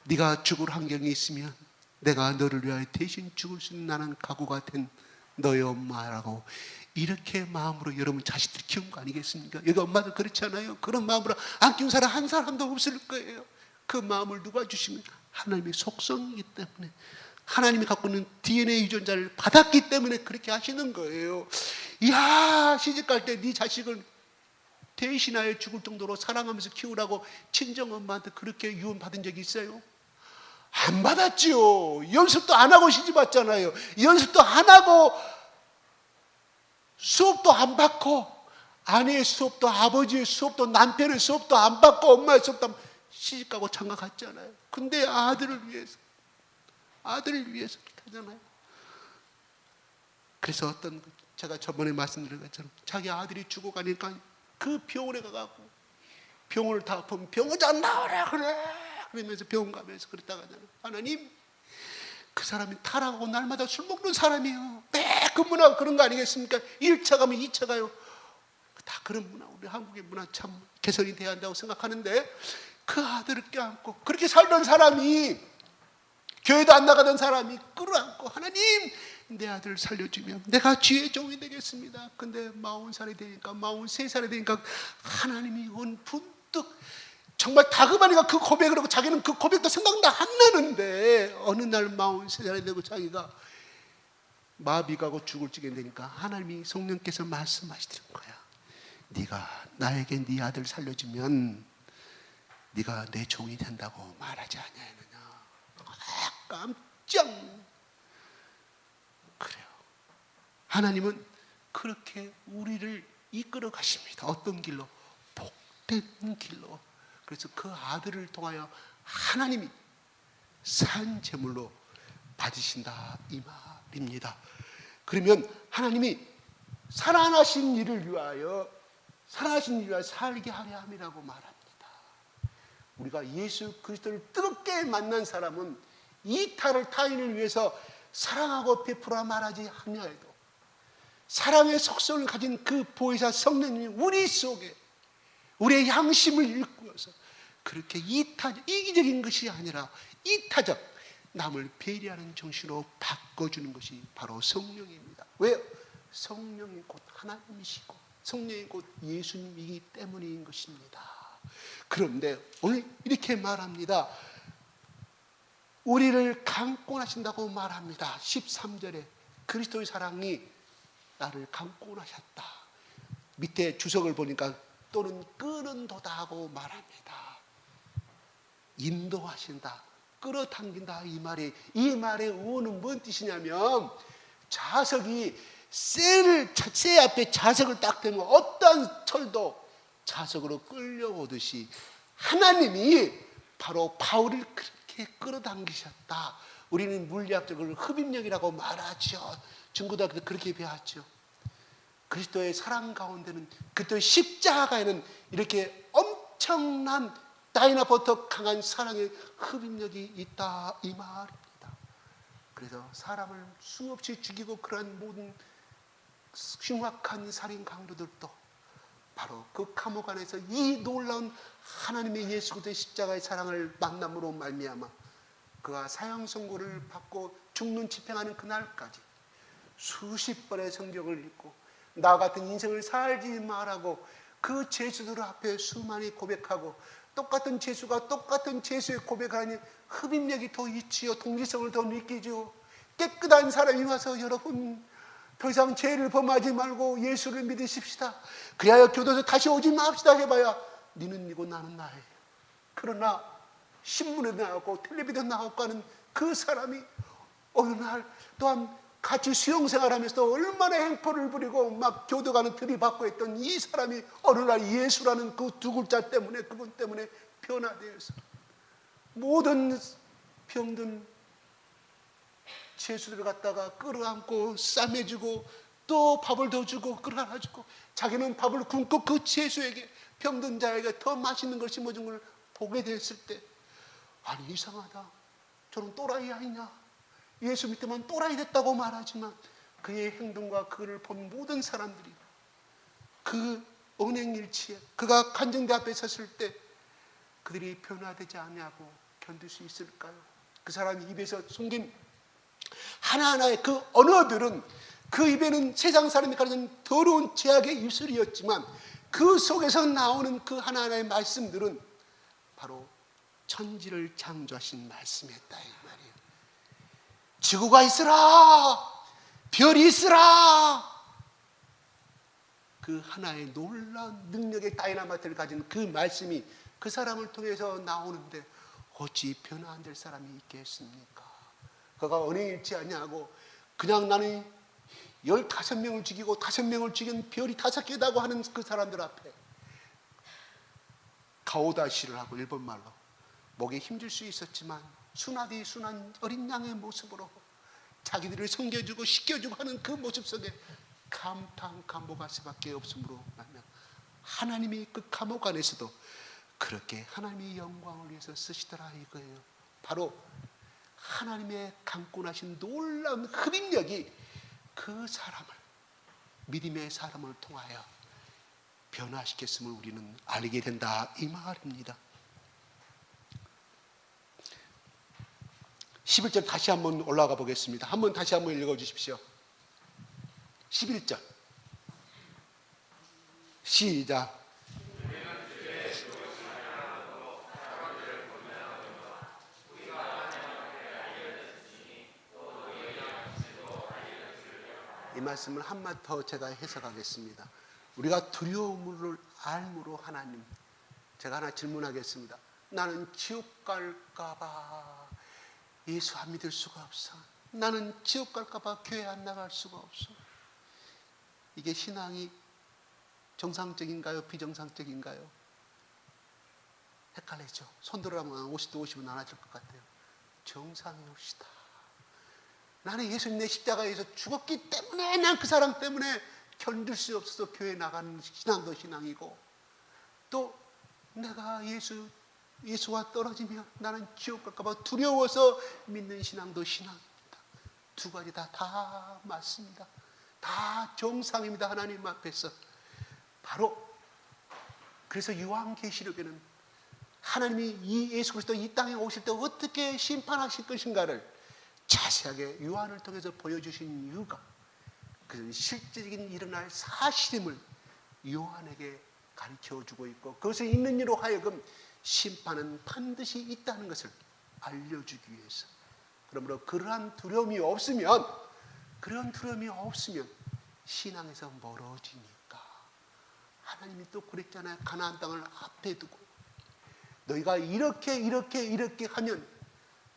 네가 죽을 환경이 있으면 내가 너를 위하여 대신 죽을 수 있는 나는 각오가 된 너의 엄마라고, 이렇게 마음으로 여러분 자식들 키운 거 아니겠습니까? 여기 엄마들 그렇지 않아요? 그런 마음으로 안 키운 사람 한 사람도 없을 거예요. 그 마음을 누가 주시면 하나님의 속성이기 때문에, 하나님이 갖고 있는 DNA 유전자를 받았기 때문에 그렇게 하시는 거예요. 이야, 시집갈 때 네 자식을 대신하여 죽을 정도로 사랑하면서 키우라고 친정엄마한테 그렇게 유언 받은 적이 있어요? 안 받았지요. 연습도 안 하고 시집 왔잖아요. 연습도 안 하고 수업도 안 받고, 아내의 수업도, 아버지의 수업도, 남편의 수업도 안 받고, 엄마의 수업도 안 받고 시집 가고 장가 갔잖아요. 근데 아들을 위해서 그렇게 하잖아요. 그래서 제가 저번에 말씀드린 것처럼 자기 아들이 죽어가니까 그 병원에 가갖고 병원을 다 아프면 병원장 나오라 그래, 그러면서 병원 가면서 그랬다가 하잖아요. 하나님, 그 사람이 타락하고 날마다 술 먹는 사람이에요. 매 근무하고 그런 거 아니겠습니까? 1차 가면 2차 가요. 다 그런 문화, 우리 한국의 문화 참 개선이 돼야 한다고 생각하는데, 그 아들을 껴안고 그렇게 살던 사람이, 교회도 안 나가던 사람이 끌어안고 하나님, 내 아들을 살려주면 내가 주의 종이 되겠습니다. 근데 40살이 되니까, 43살이 되니까 하나님이 문득 정말 다그마니가 그 고백을 하고 자기는 그 고백도 생각나 안 나는데 어느 날 43살이 되고 자기가 마비 가고 죽을 지게 되니까 하나님이 성령께서 말씀하시는 거야. 네가 나에게 네 아들 살려주면 네가 내 종이 된다고 말하지 않냐느냐. 깜짝. 그래요. 하나님은 그렇게 우리를 이끌어 가십니다. 어떤 길로? 복된 길로. 그래서 그 아들을 통하여 하나님이 산 제물로 받으신다 이 말입니다. 그러면 하나님이 살아나신 이를 위하여 살게 하려 함이라고 말합니다. 우리가 예수 그리스도를 뜨겁게 만난 사람은 이타를 타인을 위해서 사랑하고 베풀어 말하지 아니하여도 사랑의 속성을 가진 그 보혜사 성령님이 우리 속에 우리의 양심을 일구어서 그렇게 이기적인 것이 아니라 이타적 남을 배려하는 정신으로 바꿔주는 것이 바로 성령입니다. 왜요? 성령이 곧 하나님이시고 성령이 곧 예수님이기 때문인 것입니다. 그런데 오늘 이렇게 말합니다. 우리를 강권하신다고 말합니다. 13절에 그리스도의 사랑이 나를 강권하셨다. 밑에 주석을 보니까 또는 끄는도다 하고 말합니다. 인도하신다, 끌어당긴다 이 말의 의원은 뭔 뜻이냐면 자석이 쇠 앞에 자석을 딱 대면 어떠한 철도 자석으로 끌려오듯이 하나님이 바로 바울을 그렇게 끌어당기셨다. 우리는 물리학적으로 흡입력이라고 말하죠. 중고등학교 때 그렇게 배웠죠. 그리스도의 사랑 가운데는 그리스도의 십자가에는 이렇게 엄청난 다이나보다 강한 사랑의 흡입력이 있다 이 말입니다. 그래서 사람을 수없이 죽이고 그러한 모든 흉악한 살인 강도들도 바로 그 감옥 안에서 이 놀라운 하나님의 예수 그리스도의 십자가의 사랑을 만남으로 말미암아 그가 사형 선고를 받고 죽는 집행하는 그날까지 수십 번의 성경을 읽고 나 같은 인생을 살지 말라고 그 죄수들 앞에 수많이 고백하고 똑같은 죄수가 똑같은 죄수의 고백하니 흡입력이 더 있지요. 동지성을 더 느끼죠. 깨끗한 사람이 와서 여러분 더 이상 죄를 범하지 말고 예수를 믿으십시다. 그리하여 교도소 다시 오지 맙시다 해봐야 니는 니고 나는 나예요. 그러나 신문에 나오고 텔레비전에 나오고 하는 그 사람이 어느 날 또한 같이 수용생활하면서 얼마나 행포를 부리고 막 교도관을 들이받고 했던 이 사람이 어느 날 예수라는 그 두 글자 때문에 그분 때문에 변화되어서 모든 병든 죄수들을 갖다가 끌어안고 싸매주고 또 밥을 더 주고 끌어안아주고 자기는 밥을 굶고 그 죄수에게 병든 자에게 더 맛있는 걸 심어준 걸 보게 됐을 때 아니 이상하다. 저는 또라이 아니냐. 예수 믿으면 또라이 됐다고 말하지만 그의 행동과 그를 본 모든 사람들이 그 언행일치에 그가 간증대 앞에 섰을 때 그들이 변화되지 않냐고 견딜 수 있을까요? 그 사람 입에서 숨긴 하나하나의 그 언어들은 그 입에는 세상 사람이 가르치는 더러운 죄악의 입술이었지만 그 속에서 나오는 그 하나하나의 말씀들은 바로 천지를 창조하신 말씀이었다 이 말이에요. 지구가 있으라, 별이 있으라. 그 하나의 놀라운 능력의 다이나마이트를 가진 그 말씀이 그 사람을 통해서 나오는데 어찌 변화 안 될 사람이 있겠습니까? 그가 언행일치 아니하고 그냥 나는 15명을 죽이고 5명을 죽인 별이 5개다고 하는 그 사람들 앞에 가오다시를 하고 일본말로 목에 힘줄 수 있었지만 순하디 순한 어린 양의 모습으로 자기들을 섬겨주고 씻겨주고 하는 그 모습 속에 감탄 감복할 수밖에 없으므로 말면 하나님이 그 감옥 안에서도 그렇게 하나님의 영광을 위해서 쓰시더라 이거예요. 바로 하나님의 강권하신 놀라운 흡입력이 그 사람을 믿음의 사람을 통하여 변화시켰음을 우리는 알게 된다 이 말입니다. 11절 다시 한번 올라가 보겠습니다. 다시 한번 읽어 주십시오. 11절 시작. 말씀을 한마디 더 제가 해석하겠습니다. 우리가 두려움을 알므로 하나님, 제가 하나 질문하겠습니다. 나는 지옥 갈까봐 예수 안 믿을 수가 없어. 나는 지옥 갈까봐 교회 안 나갈 수가 없어. 이게 신앙이 정상적인가요? 비정상적인가요? 헷갈리죠. 손 들어라면 50도 50은 나눠질 것 같아요. 정상이옵시다. 나는 예수님 내 십자가에서 죽었기 때문에, 난 그 사람 때문에 견딜 수 없어서 교회 나가는 신앙도 신앙이고, 또 내가 예수와 떨어지면 나는 지옥 갈까봐 두려워서 믿는 신앙도 신앙입니다. 두 가지 다 맞습니다. 다 정상입니다. 하나님 앞에서. 바로 그래서 요한계시록에는 하나님이 이 예수 그리스도 이 땅에 오실 때 어떻게 심판하실 것인가를 자세하게 요한을 통해서 보여주신 이유가 그 실질적인 일어날 사실임을 요한에게 가르쳐주고 있고, 그것을 있는 이로 하여금 심판은 반드시 있다는 것을 알려주기 위해서. 그러므로 그러한 두려움이 없으면 신앙에서 멀어지니까. 하나님이 또 그랬잖아요. 가나안 땅을 앞에 두고 너희가 이렇게 하면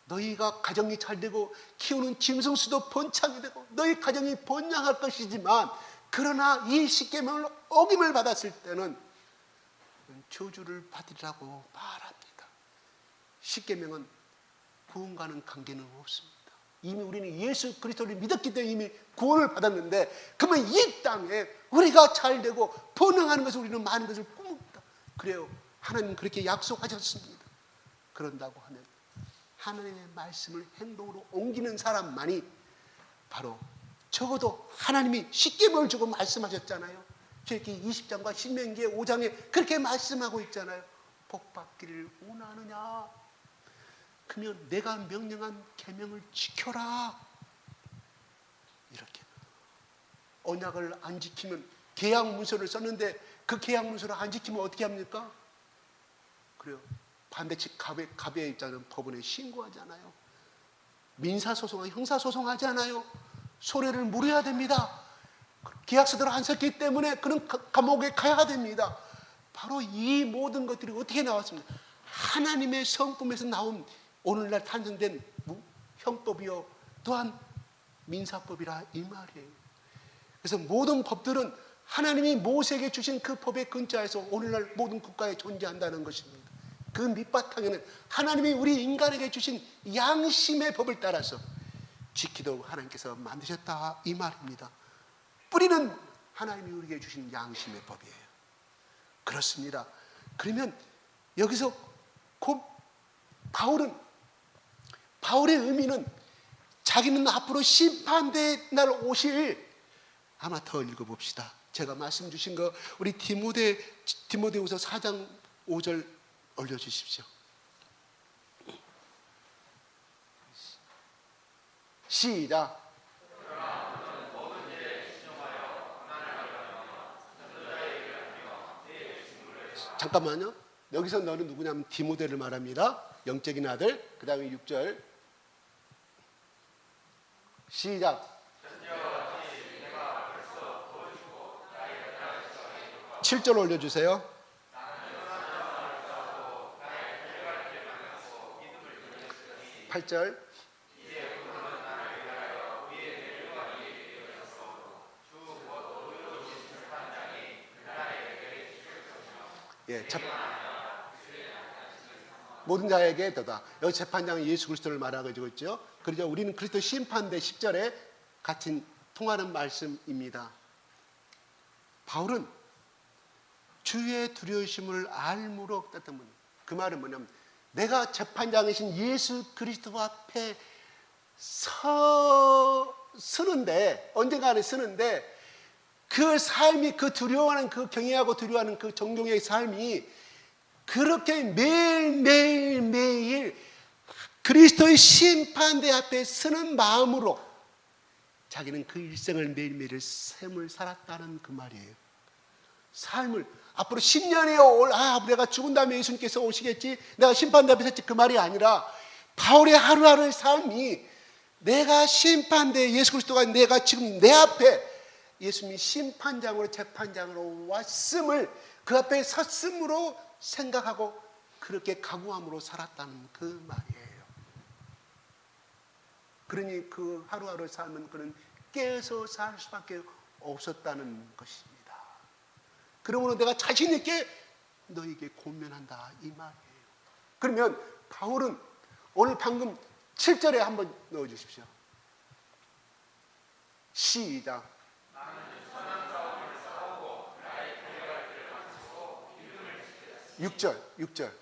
너희가 가정이 잘 되고 키우는 짐승수도 번창이 되고 너희 가정이 번영할 것이지만, 그러나 이 십계명을 어김을 받았을 때는 저주를 받으리라고 말합니다. 십계명은 구원과는 관계는 없습니다. 이미 우리는 예수 그리스도를 믿었기 때문에 이미 구원을 받았는데, 그러면 이 땅에 우리가 잘 되고 번영하는 것을 우리는 많은 것을 꿈입니다. 그래요. 하나님 그렇게 약속하셨습니다. 그런다고 하면 하나님의 말씀을 행동으로 옮기는 사람만이 바로, 적어도 하나님이 십계명을 주고 말씀하셨잖아요. 저기 20장과 신명기의 5장에 그렇게 말씀하고 있잖아요. 복받기를 원하느냐? 그러면 내가 명령한 계명을 지켜라. 이렇게. 언약을 안 지키면, 계약 문서를 썼는데 그 계약 문서를 안 지키면 어떻게 합니까? 그래요. 반대측 갑의 입장은 법원에 신고하잖아요. 민사소송하고 형사소송하잖아요. 소래를 물어야 됩니다. 계약서대로 안 썼기 때문에 그는 감옥에 가야 됩니다. 바로 이 모든 것들이 어떻게 나왔습니까? 하나님의 성품에서 나온, 오늘날 탄생된 형법이요 또한 민사법이라 이 말이에요. 그래서 모든 법들은 하나님이 모세에게 주신 그 법의 근자에서 오늘날 모든 국가에 존재한다는 것입니다. 그 밑바탕에는 하나님이 우리 인간에게 주신 양심의 법을 따라서 지키도록 하나님께서 만드셨다 이 말입니다. 뿌리는 하나님이 우리에게 주신 양심의 법이에요. 그렇습니다. 그러면 여기서 바울의 의미는 자기는 앞으로 심판대의 날 오실, 하나 더 읽어봅시다. 제가 말씀 주신 거 우리 디모데후서 4장 5절 올려주십시오. 시작. 잠깐만요. 여기서 너는 누구냐면 디모데를 말합니다. 영적인 아들. 그 다음에 6절 시작. 7절 올려주세요. 8절. 예, 모든 자에게 더다. 여기 재판장은 예수 그리스도를 말하고 있죠. 그러죠. 우리는 그리스도 심판대 10절에 같이 통하는 말씀입니다. 바울은 주의 두려우심을 알므로 뜻하면, 그 말은 뭐냐면 내가 재판장이신 예수 그리스도 앞에 서는데, 언젠가 서는데 그 삶이, 그 두려워하는, 그 경외하고 두려워하는 그 정동의 삶이 그렇게 매일 그리스도의 심판대 앞에 서는 마음으로 자기는 그 일생을 매일매일 삶을 살았다는 그 말이에요. 삶을 앞으로 10년이요. 내가 죽은 다음에 예수님께서 오시겠지, 내가 심판대 앞에 섰지, 그 말이 아니라 바울의 하루하루의 삶이 내가 심판대 예수 그리스도가 내가 지금 내 앞에 예수님이 심판장으로 재판장으로 왔음을 그 앞에 섰음으로 생각하고 그렇게 각오함으로 살았다는 그 말이에요. 그러니 그 하루하루 삶은 그는 깨어서 살 수밖에 없었다는 것입니다. 그러므로 내가 자신 있게 너에게 권면한다 이 말이에요. 그러면 바울은 오늘 방금 7절에 한번 넣어주십시오. 시작. 6절.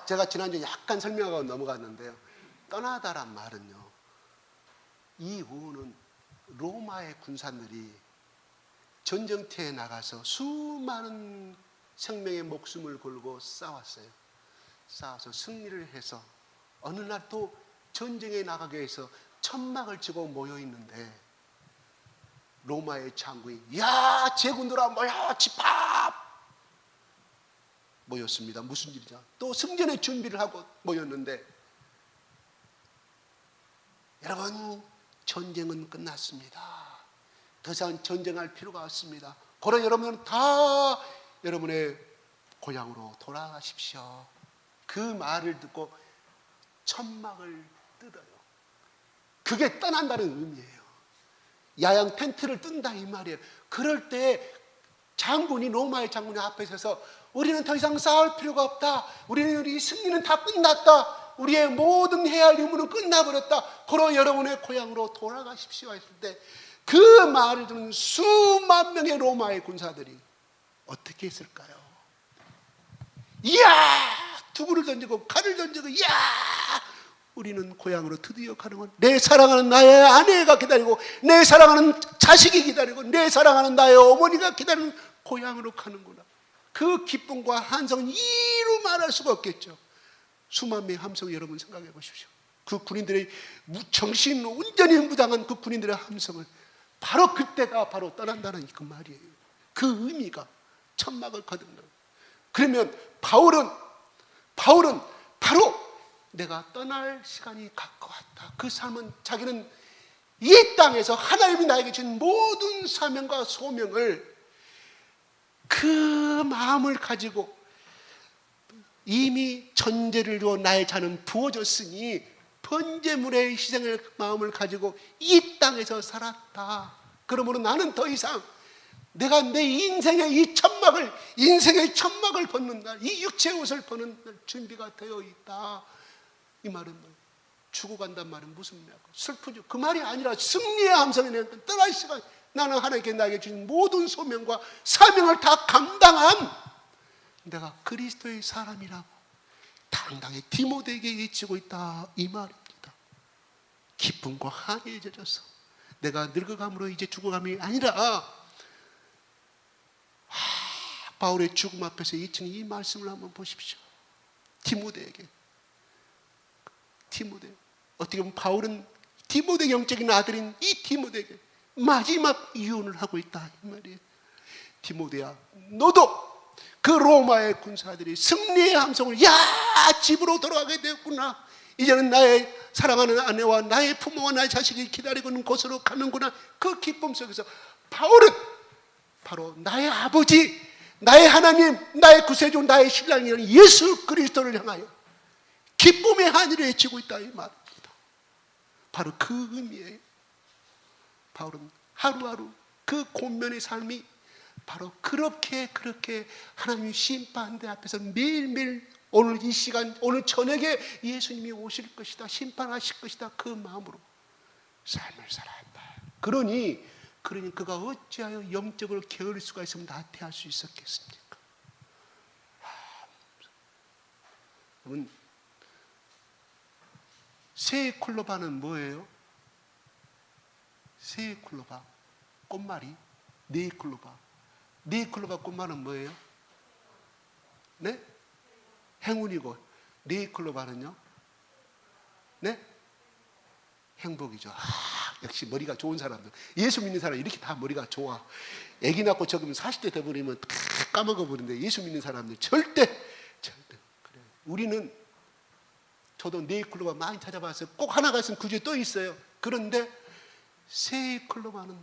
제가 지난주에 약간 설명하고 넘어갔는데요. 떠나다란 말은요, 이후는 로마의 군사들이 전쟁터에 나가서 수많은 생명의 목숨을 걸고 싸웠어요. 싸워서 승리를 해서 어느 날 또 전쟁에 나가기 위해서 천막을 치고 모여 있는데 로마의 장군이 야 제군들아 모여 집합 모였습니다. 무슨 일이냐? 또 승전의 준비를 하고 모였는데 여러분 전쟁은 끝났습니다. 더 이상 전쟁할 필요가 없습니다. 그러나 여러분은 다 여러분의 고향으로 돌아가십시오. 그 말을 듣고 천막을 뜯어요. 그게 떠난다는 의미예요. 야영 텐트를 뜬다 이 말이에요. 그럴 때 장군이 로마의 장군이 앞에 서서 우리는 더 이상 싸울 필요가 없다. 우리 승리는 다 끝났다. 우리의 모든 해야 할 임무는 끝나버렸다. 그러 여러분의 고향으로 돌아가십시오 했을 때 그 말을 듣는 수만 명의 로마의 군사들이 어떻게 했을까요? 이야! 두구를 던지고 칼을 던지고 이야! 우리는 고향으로 드디어 가는군. 내 사랑하는 나의 아내가 기다리고 내 사랑하는 자식이 기다리고 내 사랑하는 나의 어머니가 기다리는 고향으로 가는구나. 그 기쁨과 환성은 이루 말할 수가 없겠죠. 수만 명의 함성 여러분 생각해 보십시오. 그 군인들의 정신 온전히 무장한 그 군인들의 함성을 바로 그때가 바로 떠난다는 그 말이에요. 그 의미가 천막을 거둔다. 그러면 바울은 바로 내가 떠날 시간이 가까웠다. 그 삶은 자기는 이 땅에서 하나님이 나에게 준 모든 사명과 소명을 그 마음을 가지고 이미 전제를 이루어 나의 자는 부어졌으니 번제물의 희생의 마음을 가지고 이 땅에서 살았다. 그러므로 나는 더 이상 내가 내 인생의 이 천막을 인생의 천막을 벗는 날, 이 육체의 옷을 벗는 날 준비가 되어 있다. 이 말은 죽어간단 말은 무슨 말이야? 슬프죠. 그 말이 아니라 승리의 함성이 내는 떠날 시간 나는 하나님께 나에게 주신 모든 소명과 사명을 다 감당한 내가 그리스도의 사람이라고 당당히 디모데에게 외치고 있다 이 말입니다. 기쁨과 한이에 젖어서 내가 늙어감으로 이제 죽어감이 아니라 바울의 죽음 앞에서 외치는 이 말씀을 한번 보십시오. 디모데에게 어떻게 보면 바울은 디모데 영적인 아들인 이 디모데에게 마지막 유언을 하고 있다 이 말이에요. 디모데야 너도 그 로마의 군사들이 승리의 함성을 야 집으로 돌아가게 되었구나. 이제는 나의 사랑하는 아내와 나의 부모와 나의 자식이 기다리고 있는 곳으로 가는구나. 그 기쁨 속에서 바울은 바로 나의 아버지 나의 하나님 나의 구세주 나의 신랑이라는 예수 그리스도를 향하여 기쁨의 한이를 외치고 있다 이 말입니다. 바로 그 의미예요. 바울은 하루하루 그 권면의 삶이 바로 그렇게 하나님의 심판대 앞에서 매일매일 오늘 이 시간 오늘 저녁에 예수님이 오실 것이다 심판하실 것이다 그 마음으로 삶을 살아왔다. 그러니 그가 어찌하여 영적으로 게으를 수가 있으면 나태할 수 있었겠습니까? 여러분 세이클로바는 뭐예요? 세이클로바 꽃말이 네이클로바 꽃말은 뭐예요? 네? 행운이고 네이클로바는요? 네? 행복이죠. 역시 머리가 좋은 사람들 예수 믿는 사람 이렇게 다 머리가 좋아. 애기 낳고 적으면 40대 돼버리면 다 까먹어 버리는데 예수 믿는 사람들 절대 그래. 우리는 저도 네이클로바 많이 찾아봤어요. 꼭 하나가 있으면 그 중에 또 있어요. 그런데 세이클로바는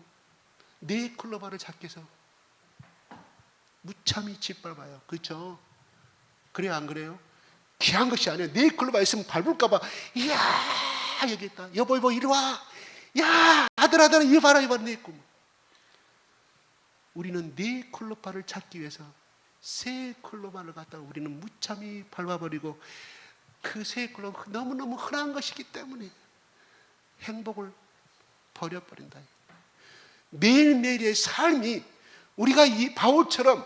네이클로바를 찾기 위해서 무참히 짓밟아요. 그렇죠? 그래요, 안 그래요? 귀한 것이 아니에요. 네이클로바 있으면 밟을까봐. 이야, 여기 있다. 여보 이리 와. 야, 아들 이리 봐라 네이클로바. 우리는 네이클로바를 찾기 위해서 세이클로바를 갖다가 우리는 무참히 밟아버리고, 그 세이클로바가 너무너무 흔한 것이기 때문에 행복을 버려버린다. 매일매일의 삶이 우리가 이 바울처럼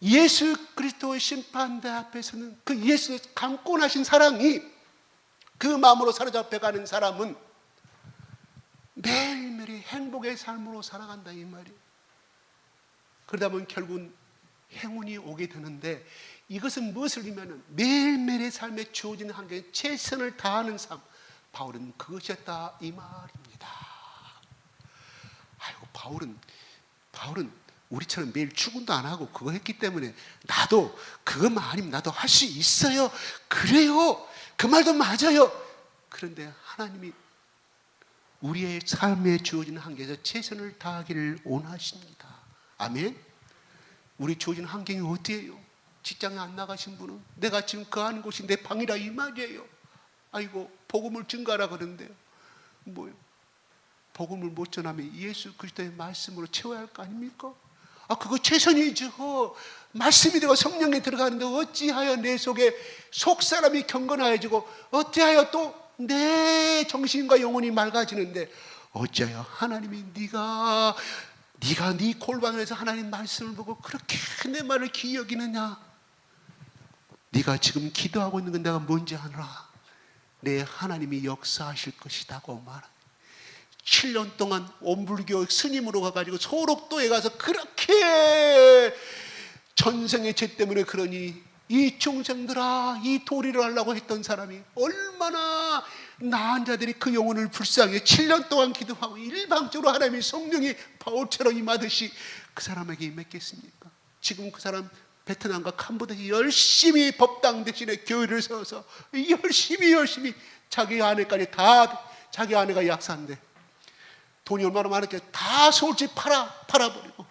예수 그리스도의 심판대 앞에서는 그 예수 감고 나신 사랑이 그 마음으로 사로잡혀가는 사람은 매일매일이 행복의 삶으로 살아간다 이 말이에요. 그러다 보면 결국은 행운이 오게 되는데, 이것은 무엇을 의미하면 매일매일의 삶에 주어지는 한계에 최선을 다하는 삶, 바울은 그것이었다 이 말입니다. 아이고, 바울은 우리처럼 매일 출근도 안 하고 그거 했기 때문에 나도 그것만 아니면 나도 할 수 있어요. 그래요. 그 말도 맞아요. 그런데 하나님이 우리의 삶에 주어지는 한계에서 최선을 다하기를 원하십니다. 아멘. 우리 주어진 환경이 어디예요? 직장에 안 나가신 분은 내가 지금 거하는 곳이 내 방이라 이 말이에요. 아이고, 복음을 증거하라 그러는데요. 뭐요? 복음을 못 전하면 예수 그리스도의 말씀으로 채워야 할 거 아닙니까? 그거 최선이죠. 말씀이 되고 성령에 들어가는데 어찌하여 내 속에 속사람이 경건하여지고 어찌하여 또 내 정신과 영혼이 맑아지는데, 어찌하여 하나님이 네가 네 골방에서 하나님 말씀을 보고 그렇게 내 말을 귀히 여기느냐? 네가 지금 기도하고 있는 건 내가 뭔지 아느라 내 하나님이 역사하실 것이라고 말합니다. 7년 동안 온불교 스님으로 가가지고 소록도에 가서 그렇게 전생의 죄 때문에 그러니 이 중생들아 이 도리를 하려고 했던 사람이 얼마나 나은 자들이 그 영혼을 불쌍히 7년 동안 기도하고 일방적으로 하나님의 성령이 바울처럼 임하듯이 그 사람에게 임했겠습니까? 지금 그 사람 베트남과 캄보디아에 열심히 법당 대신에 교회를 세워서 열심히 자기 아내까지 다, 자기 아내가 약사인데 돈이 얼마나 많을게 다 서울집 팔아버리고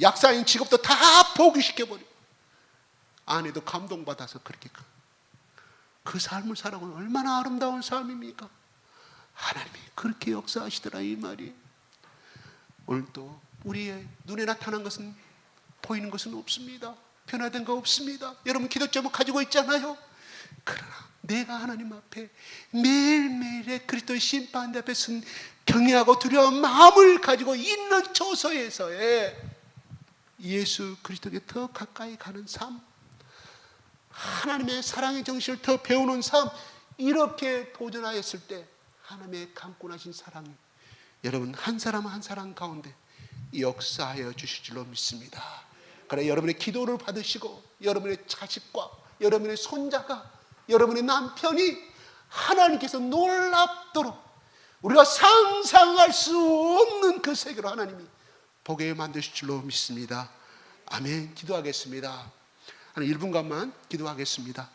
약사인 직업도 다 포기시켜버리고, 아내도 감동받아서 그렇게 그 삶을 살아가는 얼마나 아름다운 삶입니까? 하나님이 그렇게 역사하시더라 이 말이. 오늘도 우리의 눈에 나타난 것은, 보이는 것은 없습니다. 변화된 거 없습니다. 여러분 기도 제목 가지고 있잖아요. 그러나 내가 하나님 앞에 매일매일의 그리스도의 심판대 앞에 쓴 경외하고 두려운 마음을 가지고 있는 처소에서의 예수 그리스도에게 더 가까이 가는 삶, 하나님의 사랑의 정신을 더 배우는 삶, 이렇게 도전하였을 때 하나님의 감고 나신 사랑이 여러분 한 사람 한 사람 가운데 역사하여 주실 줄로 믿습니다. 그래, 여러분의 기도를 받으시고 여러분의 자식과 여러분의 손자가, 여러분의 남편이 하나님께서 놀랍도록 우리가 상상할 수 없는 그 세계로 하나님이 보게 만드실 줄로 믿습니다. 아멘. 기도하겠습니다. 한 1분간만 기도하겠습니다.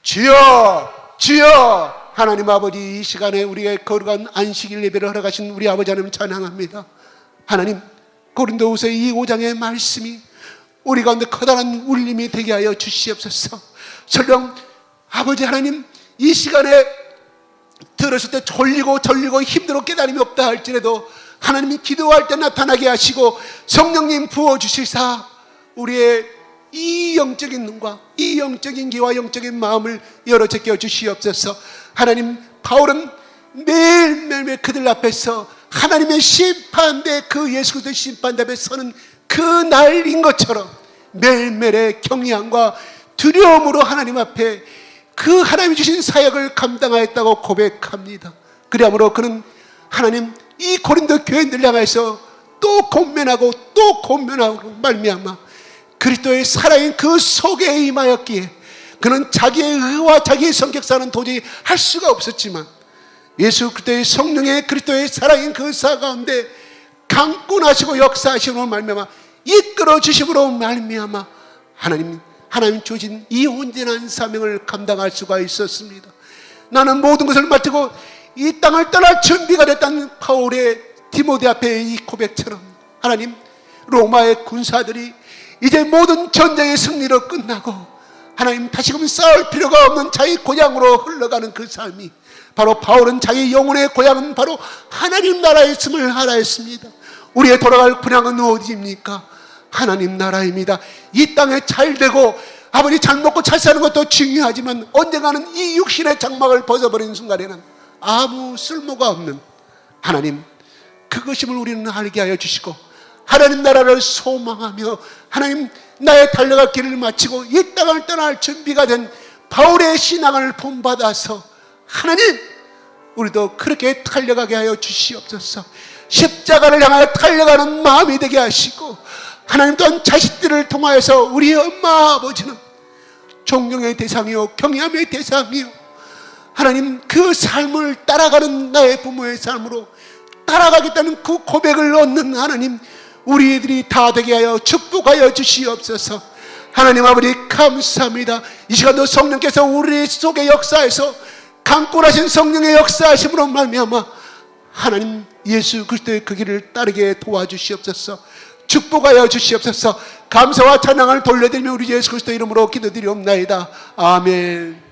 주여 하나님 아버지, 이 시간에 우리의 거룩한 안식일 예배를 허락하신 우리 아버지 하나님 찬양합니다. 하나님, 고린도후서 5장의 말씀이 우리 가운데 커다란 울림이 되게 하여 주시옵소서. 설령 아버지 하나님 이 시간에 들었을 때 졸리고 힘들고 깨달음이 없다 할지라도 하나님이 기도할 때 나타나게 하시고 성령님 부어주시사 우리의 이 영적인 눈과 이 영적인 귀와 영적인 마음을 열어 제껴 주시옵소서. 하나님, 바울은 매일매일 그들 앞에서 하나님의 심판대, 그 예수 그리스도의 심판대 앞에 서는 그 날인 것처럼 매일매일의 경외함과 두려움으로 하나님 앞에 그 하나님이 주신 사역을 감당하였다고 고백합니다. 그러므로 그는 하나님 이 고린도 교인들 향해서 또 권면하고 말미암아 그리스도의 살아있는 그 속에 임하였기에 그는 자기의 의와 자기의 성격사는 도저히 할 수가 없었지만 예수 그리스도의 성령의 그리스도의 살아있는 그 사 가운데 강권하시고 역사하시므로 말미암아 이끌어 주심으로 말미암아 하나님 하나님 주신 이 온전한 사명을 감당할 수가 있었습니다. 나는 모든 것을 마치고 이 땅을 떠날 준비가 됐다는 바울의 디모데 앞에 이 고백처럼 하나님, 로마의 군사들이 이제 모든 전쟁의 승리로 끝나고 하나님 다시금 싸울 필요가 없는 자기 고향으로 흘러가는 그 삶이, 바로 바울은 자기 영혼의 고향은 바로 하나님 나라에 있음을 알아했습니다. 우리의 돌아갈 분향은 어디입니까? 하나님 나라입니다. 이 땅에 잘 되고 아버지 잘 먹고 잘 사는 것도 중요하지만 언젠가는 이 육신의 장막을 벗어버리는 순간에는 아무 쓸모가 없는 하나님, 그것임을 우리는 알게 하여 주시고 하나님 나라를 소망하며 하나님 나의 달려갈 길을 마치고 이 땅을 떠날 준비가 된 바울의 신앙을 본받아서 하나님, 우리도 그렇게 달려가게 하여 주시옵소서. 십자가를 향하여 달려가는 마음이 되게 하시고 하나님 또한 자식들을 통하여서 우리 엄마 아버지는 존경의 대상이요 경외함의 대상이요 하나님, 그 삶을 따라가는 나의 부모의 삶으로 따라가겠다는 그 고백을 얻는 하나님, 우리들이 다 되게 하여 축복하여 주시옵소서. 하나님 아버지 감사합니다. 이 시간도 성령께서 우리 속에 역사해서 강권하신 성령의 역사하심으로 말미암아 하나님 예수 그리스도의 그 길을 따르게 도와주시옵소서. 축복하여 주시옵소서. 감사와 찬양을 돌려드리며 우리 예수 그리스도 이름으로 기도드리옵나이다. 아멘.